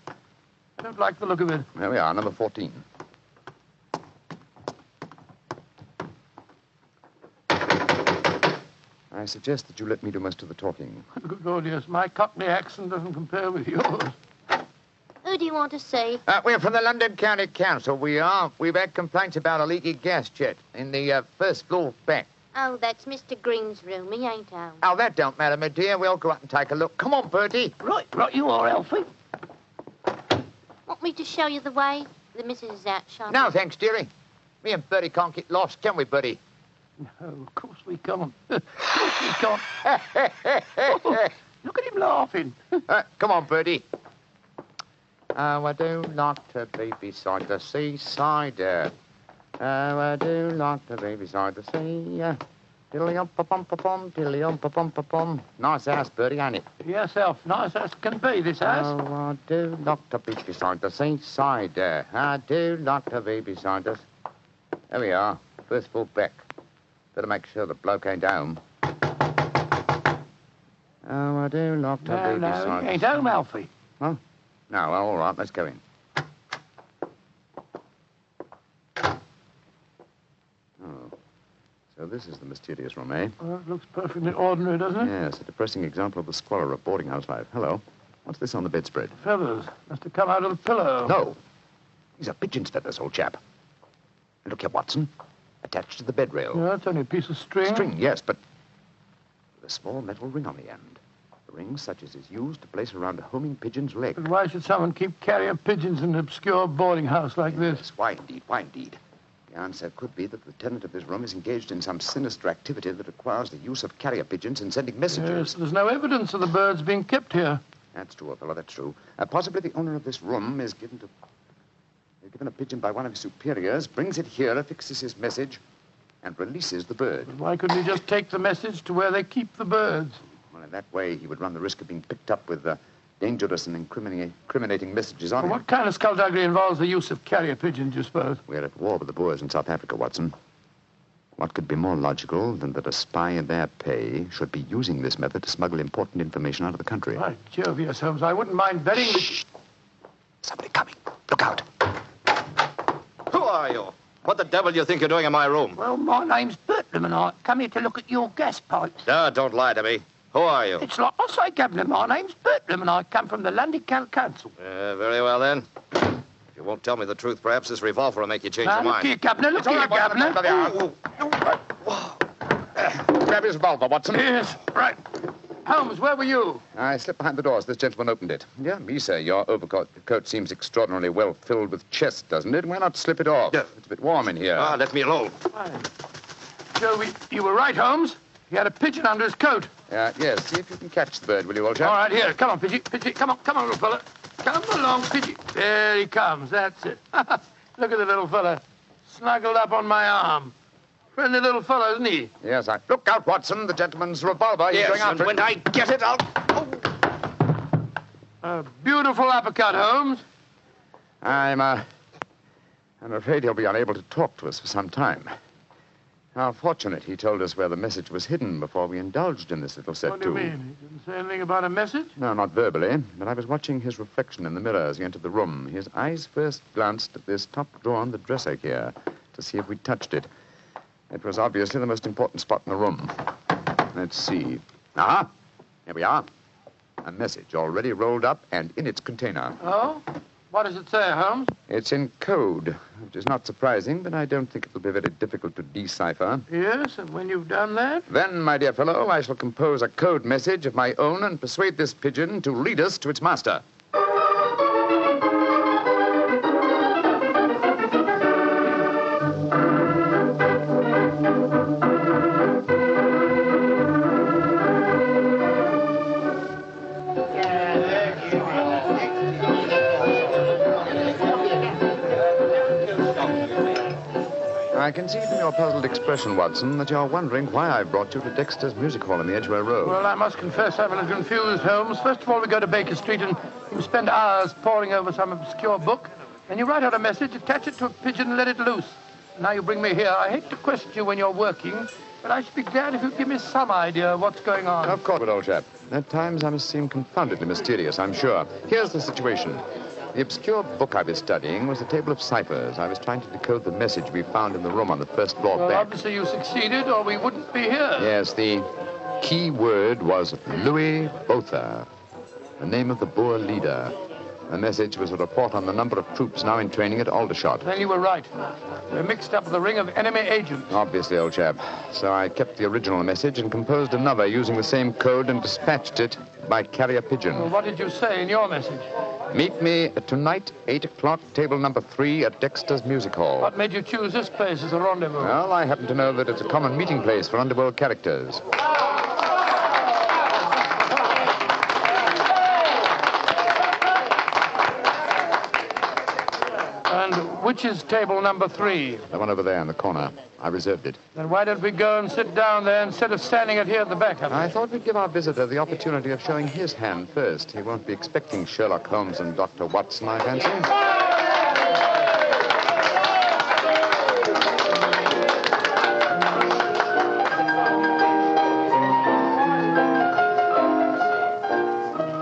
I don't like the look of it. There we are, number 14. I suggest that you let me do most of the talking. Good Lord, yes. My Cockney accent doesn't compare with yours. Who do you want to see? We're from the London County Council, we are. We've had complaints about a leaky gas jet in the first floor back. Oh, that's Mr. Green's room. He ain't home. Oh, that don't matter, my dear. We'll go up and take a look. Come on, Bertie. Right, you are, Alfie. Want me to show you the way? The missus is out shopping. No, thanks, dearie. Me and Bertie can't get lost, can we, Bertie? No, of course we can't. Of course we can't. Oh, look at him laughing. Come on, Bertie. Oh, I do like to be beside the seaside. Oh, I do like to be beside the sea. Dilly-um-pa-pum-pa-pum, dilly-um-pa-pum-pa-pum. Nice house, Bertie, ain't it? Yes, Alf. Nice as can be, this house. Oh, I do like to be beside the seaside. I do like to be beside us. There we are. First floor back. Better make sure the bloke ain't home. Oh, I do like to be beside... No, he ain't home, Alfie. Huh? No, well, all right, let's go in. Oh, so this is the mysterious room, eh? Well, it looks perfectly ordinary, doesn't it? Yes, a depressing example of the squalor of boarding house life. Hello. What's this on the bedspread? Feathers. Must have come out of the pillow. No. These are pigeon's feathers, old chap. And look here, Watson. Attached to the bed rail. Yeah, it's only a piece of string. String, yes, but with a small metal ring on the end. A ring such as is used to place around a homing pigeon's leg. But why should someone keep carrier pigeons in an obscure boarding house like this? Yes, why indeed, why indeed? The answer could be that the tenant of this room is engaged in some sinister activity that requires the use of carrier pigeons in sending messages. Yes, there's no evidence of the birds being kept here. That's true, fellow, that's true. Possibly the owner of this room is given a pigeon by one of his superiors, brings it here, affixes his message, and releases the bird. But why couldn't he just take the message to where they keep the birds? Well, in that way, he would run the risk of being picked up with dangerous and incriminating messages on him. What kind of skullduggery involves the use of carrier pigeons, you suppose? We're at war with the Boers in South Africa, Watson. What could be more logical than that a spy in their pay should be using this method to smuggle important information out of the country? By Jove, yes, Holmes. I wouldn't mind betting that... Shh! Somebody coming. Look out. Who are you? What the devil do you think you're doing in my room? Well, my name's Bertram, and I come here to look at your gas pipes. Don't lie to me. Who are you? It's like I say, Governor, my name's Bertram, and I come from the London County Council. Very well, then. If you won't tell me the truth, perhaps this revolver will make you change your mind. Look here, Governor, look here, Governor. Grab his revolver, Watson. Yes, right. Holmes, where were you? I slipped behind the door as this gentleman opened it. Yeah, me, sir. Your overcoat coat seems extraordinarily well filled with chest, doesn't it? Why not slip it off? Yeah. It's a bit warm in here. Let me alone. Joe, you were right, Holmes. He had a pigeon under his coat. Yes, see if you can catch the bird, will you, old chap? All right, here. Come on, Pidgey. Pidgey, come on, little fella. Come along, Pidgey. There he comes. That's it. Look at the little fella. Snuggled up on my arm. Friendly little fellow, isn't he? Yes, Look out, Watson. The gentleman's revolver. He's going after it. When I get it, I'll... A beautiful uppercut, Holmes. I'm afraid he'll be unable to talk to us for some time. How fortunate he told us where the message was hidden before we indulged in this little set, What do you mean? He didn't say anything about a message? No, not verbally, but I was watching his reflection in the mirror as he entered the room. His eyes first glanced at this top drawer on the dresser here to see if we'd touched it. It was obviously the most important spot in the room. Let's see. Here we are. A message already rolled up and in its container. Oh? What does it say, Holmes? It's in code, which is not surprising, but I don't think it'll be very difficult to decipher. Yes, and when you've done that? Then, my dear fellow, I shall compose a code message of my own and persuade this pigeon to lead us to its master. I can see from your puzzled expression, Watson, that you're wondering why I brought you to Dexter's Music Hall in the Edgware Road. Well, I must confess I'm a little confused, Holmes. First of all, we go to Baker Street and you spend hours poring over some obscure book. Then you write out a message, attach it to a pigeon, and let it loose. And now you bring me here. I hate to question you when you're working, but I should be glad if you'd give me some idea of what's going on. Of course, old chap. At times I must seem confoundedly mysterious, I'm sure. Here's the situation. The obscure book I was studying was a table of ciphers. I was trying to decode the message we found in the room on the first floor Well, back. obviously you succeeded, or we wouldn't be here. Yes, the key word was Louis Botha, the name of the Boer leader. The message was a report on the number of troops now in training at Aldershot. Then you were right. We're mixed up with a ring of enemy agents. Obviously, old chap. So I kept the original message and composed another using the same code and dispatched it by carrier pigeon. Well, what did you say in your message? Meet me tonight, 8 o'clock, table number 3 at Dexter's Music Hall. What made you choose this place as a rendezvous? Well, I happen to know that it's a common meeting place for underworld characters. And which is table number 3? The one over there in the corner. I reserved it. Then why don't we go and sit down there instead of standing it here at the back? I thought we'd give our visitor the opportunity of showing his hand first. He won't be expecting Sherlock Holmes and Dr. Watson, I fancy.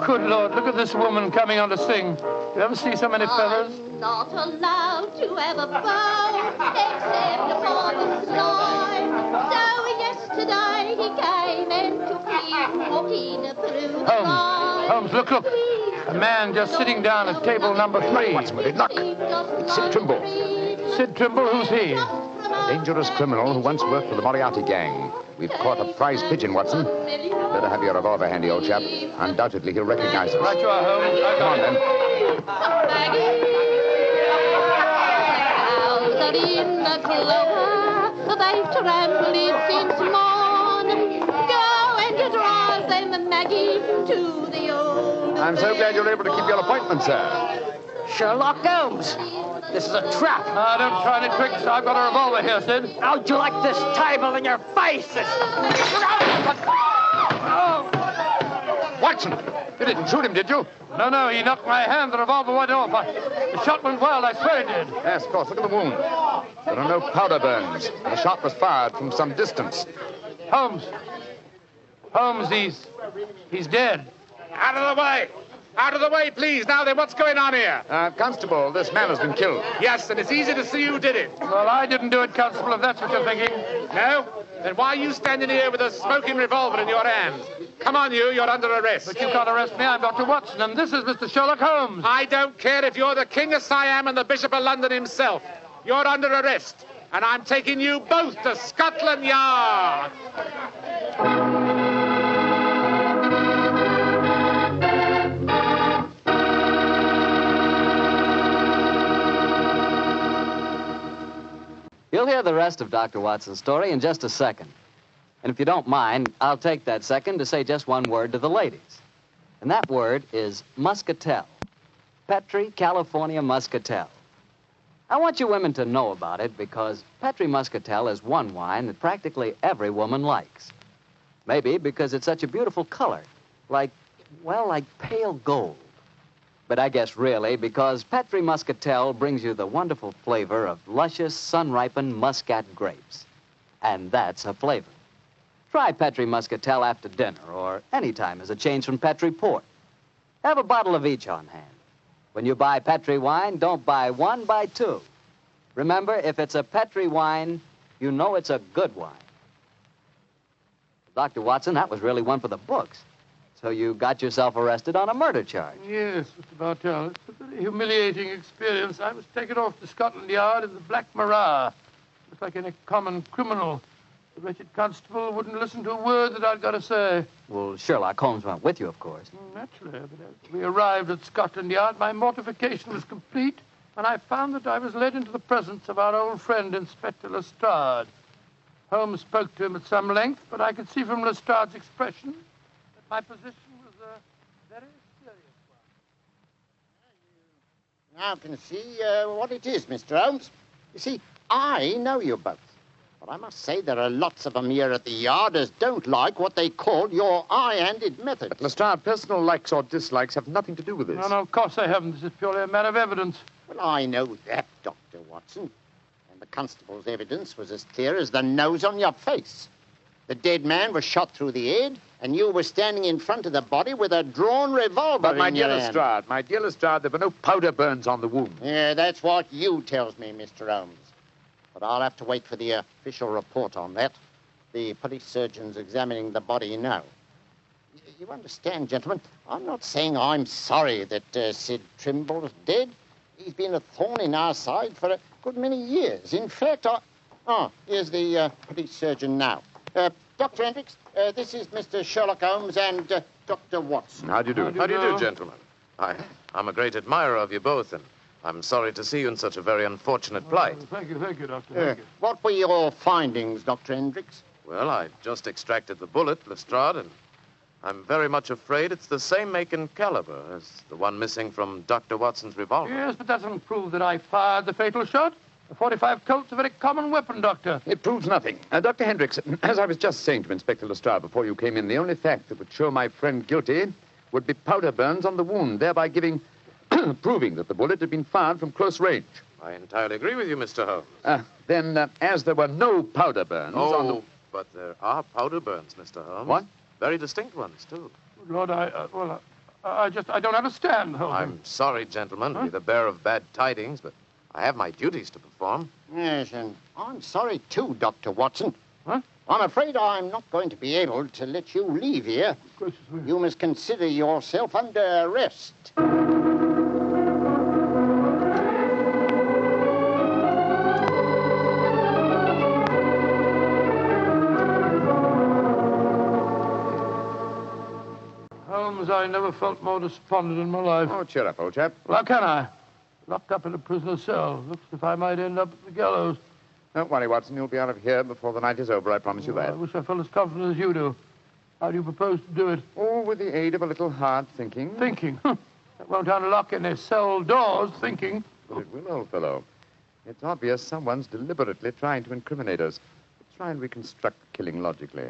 Good Lord, look at this woman coming on to sing. You ever see so many feathers? I'm not allowed to have a bow except upon the sly. So yesterday he came and took me walking through the night. Holmes, look. A man just sitting down at table number 3. What's with it? Look. It's Sid Trimble. Sid Trimble? Who's he? A dangerous criminal who once worked for the Moriarty gang. We've caught a prize pigeon, Watson. Better have your revolver handy, old chap. Undoubtedly, he'll recognize us. Right you are, Holmes. Come on, then. Out in the clover, they've trampled it since morn. Go and drive them, Maggie, to the old. I'm so glad you're able to keep your appointment, sir. Sherlock Holmes. This is a trap. Don't try any tricks. I've got a revolver here, Sid. How'd you like this table in your face? Watson, you didn't shoot him, did you? No, he knocked my hand. The revolver went off. The shot went wild. I swear it did. Yes, of course. Look at the wound. There are no powder burns. The shot was fired from some distance. Holmes, he's dead. Out of the way! Out of the way, please. Now then, what's going on here? Constable, this man has been killed. Yes, and it's easy to see who did it. Well, I didn't do it, Constable, if that's what you're thinking. No? Then why are you standing here with a smoking revolver in your hand? Come on, you're under arrest. But you can't arrest me. I'm Dr. Watson, and this is Mr. Sherlock Holmes. I don't care if you're the King of Siam and the Bishop of London himself. You're under arrest, and I'm taking you both to Scotland Yard. You'll hear the rest of Dr. Watson's story in just a second. And if you don't mind, I'll take that second to say just one word to the ladies. And that word is muscatel. Petri California Muscatel. I want you women to know about it because Petri Muscatel is one wine that practically every woman likes. Maybe because it's such a beautiful color, like pale gold. But I guess really because Petri Muscatel brings you the wonderful flavor of luscious, sun-ripened Muscat grapes. And that's a flavor. Try Petri Muscatel after dinner or any time as a change from Petri port. Have a bottle of each on hand. When you buy Petri wine, don't buy one, buy two. Remember, if it's a Petri wine, you know it's a good wine. Dr. Watson, that was really one for the books. So you got yourself arrested on a murder charge. Yes, Mr. Bartell. It's a very humiliating experience. I was taken off to Scotland Yard in the Black Marat. Just like any common criminal. The wretched constable wouldn't listen to a word that I'd got to say. Well, Sherlock Holmes went with you, of course. Naturally, but as we arrived at Scotland Yard, my mortification was complete, and I found that I was led into the presence of our old friend, Inspector Lestrade. Holmes spoke to him at some length, but I could see from Lestrade's expression that my position was a very serious one. Now can see what it is, Mr. Holmes. You see, I know you both. But I must say there are lots of them here at the Yard as don't like what they call your high-handed methods. But, Lestrade, personal likes or dislikes have nothing to do with this. No, of course they haven't. This is purely a matter of evidence. Well, I know that, Dr. Watson. And the constable's evidence was as clear as the nose on your face. The dead man was shot through the head, and you were standing in front of the body with a drawn revolver in your hand. But, my dear Lestrade, there were no powder burns on the wound. Yeah, that's what you tells me, Mr. Holmes. But I'll have to wait for the official report on that. The police surgeon's examining the body now. You understand, gentlemen, I'm not saying I'm sorry that Sid Trimble's dead. He's been a thorn in our side for a good many years. In fact, here's the police surgeon now. Dr. Hendricks, this is Mr. Sherlock Holmes and Dr. Watson. How do you do? How do you do, gentlemen? I'm a great admirer of you both, and I'm sorry to see you in such a very unfortunate plight. Thank you, Doctor. Thank you. What were your findings, Dr. Hendricks? Well, I just extracted the bullet, Lestrade, and I'm very much afraid it's the same make and caliber as the one missing from Dr. Watson's revolver. Yes, but that doesn't prove that I fired the fatal shot. A .45 Colt's a very common weapon, Doctor. It proves nothing. Dr. Hendricks, as I was just saying to Inspector Lestrade before you came in, the only fact that would show my friend guilty would be powder burns on the wound, thereby proving that the bullet had been fired from close range. I entirely agree with you, Mr. Holmes. Then, as there were no powder burns on the... but there are powder burns, Mr. Holmes. What? Very distinct ones, too. Lord, I don't understand, Holmes. I'm sorry, gentlemen, to be the bearer of bad tidings, but I have my duties to perform. Yes, and I'm sorry, too, Dr. Watson. Huh? I'm afraid I'm not going to be able to let you leave here. You must consider yourself under arrest. Holmes, I never felt more despondent in my life. Oh, cheer up, old chap. Well, how can I? Locked up in a prisoner's cell. Looks as if I might end up at the gallows. Don't worry, Watson. You'll be out of here before the night is over. I promise you that. I wish I felt as confident as you do. How do you propose to do it? Oh, with the aid of a little hard thinking. Thinking? That won't unlock any cell doors, thinking. But it will, old fellow. It's obvious someone's deliberately trying to incriminate us. Let's try and reconstruct the killing logically.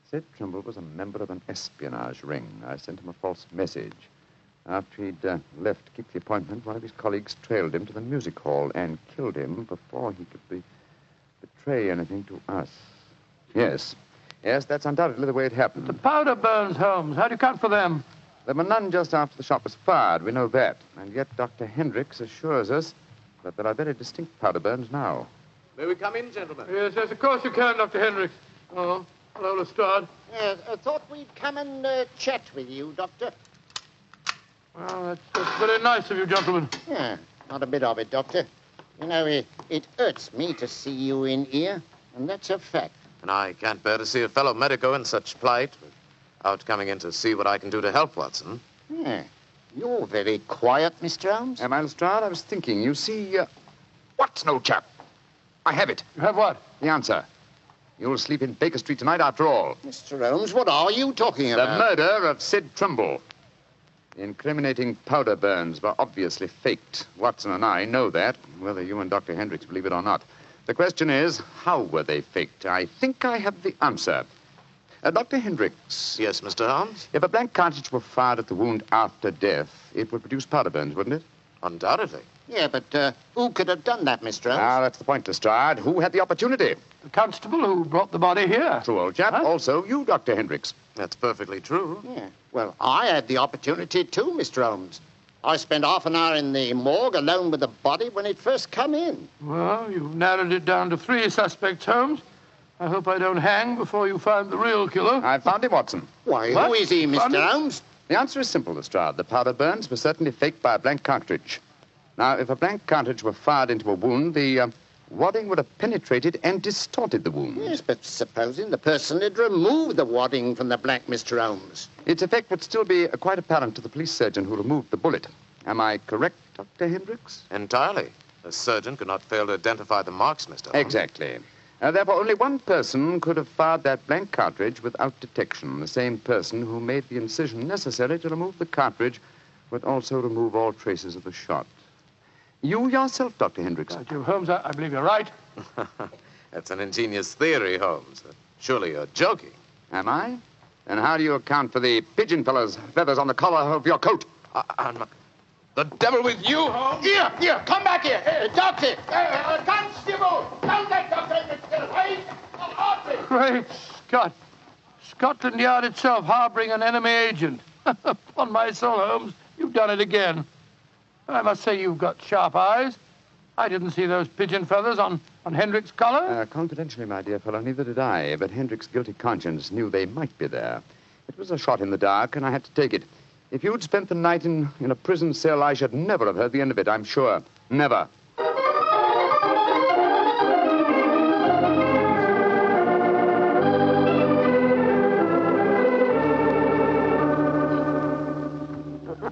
Sid Trimble was a member of an espionage ring. I sent him a false message. After he'd left to keep the appointment, one of his colleagues trailed him to the music hall and killed him before he could betray anything to us. Yes, that's undoubtedly the way it happened. The powder burns, Holmes. How do you account for them? There were none just after the shot was fired. We know that. And yet Dr. Hendricks assures us that there are very distinct powder burns now. May we come in, gentlemen? Yes, of course you can, Dr. Hendricks. Oh, hello, Lestrade. Yes, I thought we'd come and chat with you, Doctor. Well, that's very nice of you, gentlemen. Yeah, not a bit of it, Doctor. You know, it hurts me to see you in here, and that's a fact. And I can't bear to see a fellow medico in such plight without coming in to see what I can do to help, Watson. Yeah. You're very quiet, Mr. Holmes. Am I, Lestrade? I was thinking. You see, Watson, old chap. I have it. You have what? The answer. You'll sleep in Baker Street tonight after all. Mr. Holmes, what are you talking The about? murder of Sid Trimble. The incriminating powder burns were obviously faked. Watson and I know that, whether you and Dr. Hendricks believe it or not. The question is, how were they faked? I think I have the answer. Dr. Hendricks. Yes, Mr. Holmes? If a blank cartridge were fired at the wound after death, it would produce powder burns, wouldn't it? Undoubtedly. Yeah, but who could have done that, Mr. Holmes? Ah, that's the point, Lestrade. Who had the opportunity? The constable who brought the body here. True, old chap. Huh? Also, you, Dr. Hendricks. That's perfectly true. Yeah. Well, I had the opportunity too, Mr. Holmes. I spent half an hour in the morgue alone with the body when it first come in. Well, you've narrowed it down to 3 suspects, Holmes. I hope I don't hang before you find the real killer. I found him, Watson. Why, What? who is he, Mr. Found him? Holmes? The answer is simple, Lestrade. The powder burns were certainly faked by a blank cartridge. Now, if a blank cartridge were fired into a wound, the wadding would have penetrated and distorted the wound. Yes, but supposing the person had removed the wadding from the blank, Mr. Holmes. Its effect would still be quite apparent to the police surgeon who removed the bullet. Am I correct, Dr. Hendricks? Entirely. A surgeon could not fail to identify the marks, Mr. Holmes. Exactly. Therefore, only one person could have fired that blank cartridge without detection. The same person who made the incision necessary to remove the cartridge would also remove all traces of the shot. You yourself, Dr. Hendricks. Holmes, I believe you're right. That's an ingenious theory, Holmes. Surely you're joking. Am I? And how do you account for the pigeon feathers on the collar of your coat? I'm not... The devil with you, Holmes! Here, come back here. Doctor, constable, don't let Dr. Hendricks get away. Great Scott. Scotland Yard itself harboring an enemy agent. Upon my soul, Holmes, you've done it again. I must say you've got sharp eyes. I didn't see those pigeon feathers on Hendricks' collar. Confidentially, my dear fellow, neither did I. But Hendricks' guilty conscience knew they might be there. It was a shot in the dark, and I had to take it. If you'd spent the night in a prison cell, I should never have heard the end of it, I'm sure. Never.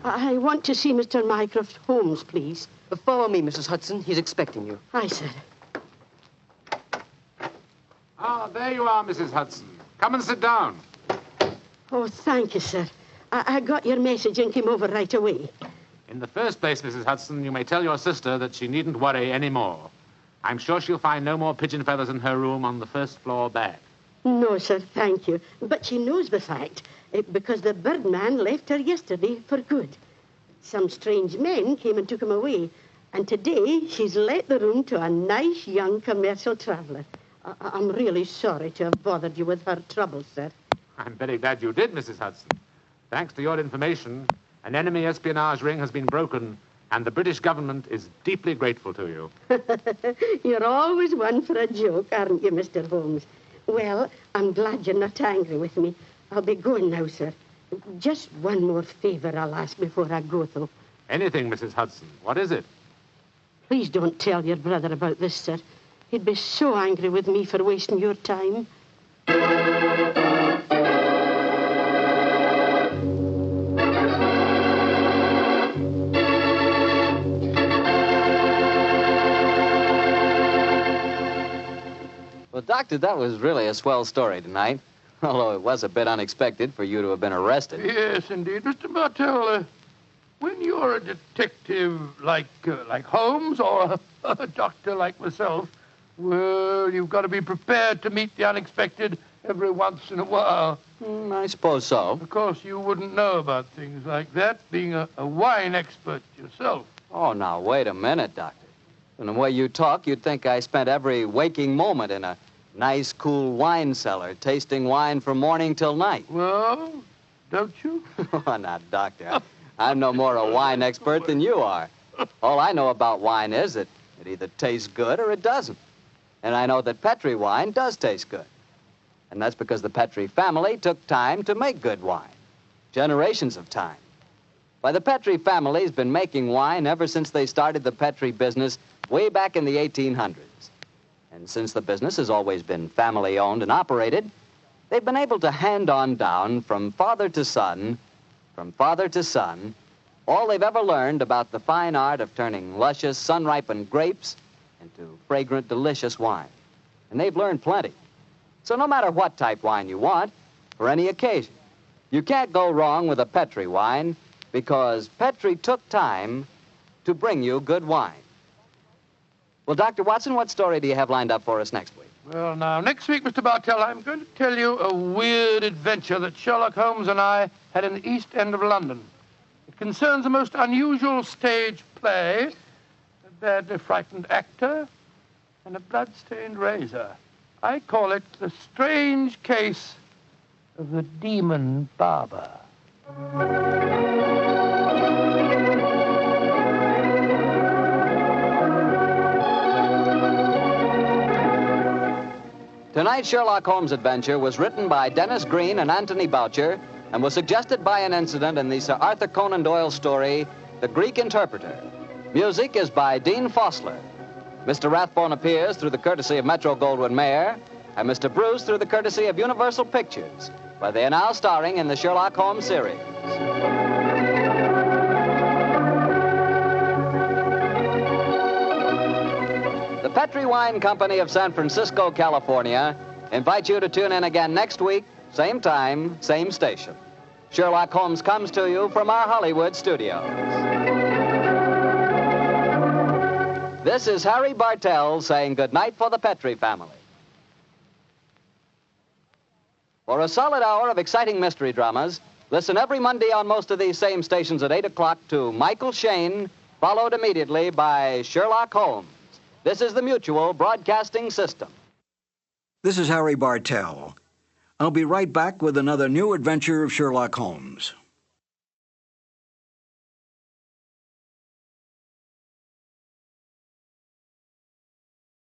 I want to see Mr. Mycroft Holmes, please. Follow me, Mrs. Hudson. He's expecting you. Aye, sir. Ah, there you are, Mrs. Hudson. Come and sit down. Oh, thank you, sir. I got your message and came over right away. In the first place, Mrs. Hudson, you may tell your sister that she needn't worry any more. I'm sure she'll find no more pigeon feathers in her room on the first floor back. No, sir, thank you. But she knows the fact, because the birdman left her yesterday for good. Some strange men came and took him away, and today she's let the room to a nice young commercial traveller. I'm really sorry to have bothered you with her troubles, sir. I'm very glad you did, Mrs. Hudson. Thanks to your information, an enemy espionage ring has been broken, and the British government is deeply grateful to you. You're always one for a joke, aren't you, Mr. Holmes? Well, I'm glad you're not angry with me. I'll be going now, sir. Just one more favor I'll ask before I go, though. Anything, Mrs. Hudson. What is it? Please don't tell your brother about this, sir. He'd be so angry with me for wasting your time. Well, Doctor, that was really a swell story tonight. Although it was a bit unexpected for you to have been arrested. Yes, indeed. Mr. Bartell, when you're a detective like Holmes or a doctor like myself, well, you've got to be prepared to meet the unexpected every once in a while. I suppose so. Of course, you wouldn't know about things like that, being a wine expert yourself. Oh, now, wait a minute, Doctor. From the way you talk, you'd think I spent every waking moment in a nice, cool wine cellar, tasting wine from morning till night. Well, don't you? Oh, now, Doctor, I'm no more a wine expert than you are. All I know about wine is that it either tastes good or it doesn't. And I know that Petri wine does taste good. And that's because the Petri family took time to make good wine. Generations of time. Why, the Petri family's been making wine ever since they started the Petri business way back in the 1800s. And since the business has always been family-owned and operated, they've been able to hand on down from father to son, all they've ever learned about the fine art of turning luscious, sun-ripened grapes into fragrant, delicious wine. And they've learned plenty. So no matter what type wine you want, for any occasion, you can't go wrong with a Petri wine because Petri took time to bring you good wine. Well, Dr. Watson, what story do you have lined up for us next week? Well, now, next week, Mr. Bartell, I'm going to tell you a weird adventure that Sherlock Holmes and I had in the East End of London. It concerns a most unusual stage play, a badly frightened actor, and a blood-stained razor. I call it The Strange Case of the Demon Barber. Tonight's Sherlock Holmes adventure was written by Dennis Green and Anthony Boucher and was suggested by an incident in the Sir Arthur Conan Doyle story, The Greek Interpreter. Music is by Dean Fossler. Mr. Rathbone appears through the courtesy of Metro-Goldwyn-Mayer, and Mr. Bruce through the courtesy of Universal Pictures, where they are now starring in the Sherlock Holmes series. The Petri Wine Company of San Francisco, California, invites you to tune in again next week, same time, same station. Sherlock Holmes comes to you from our Hollywood studios. This is Harry Bartell saying goodnight for the Petri family. For a solid hour of exciting mystery dramas, listen every Monday on most of these same stations at 8 o'clock to Michael Shayne, followed immediately by Sherlock Holmes. This is the Mutual Broadcasting System. This is Harry Bartell. I'll be right back with another new adventure of Sherlock Holmes.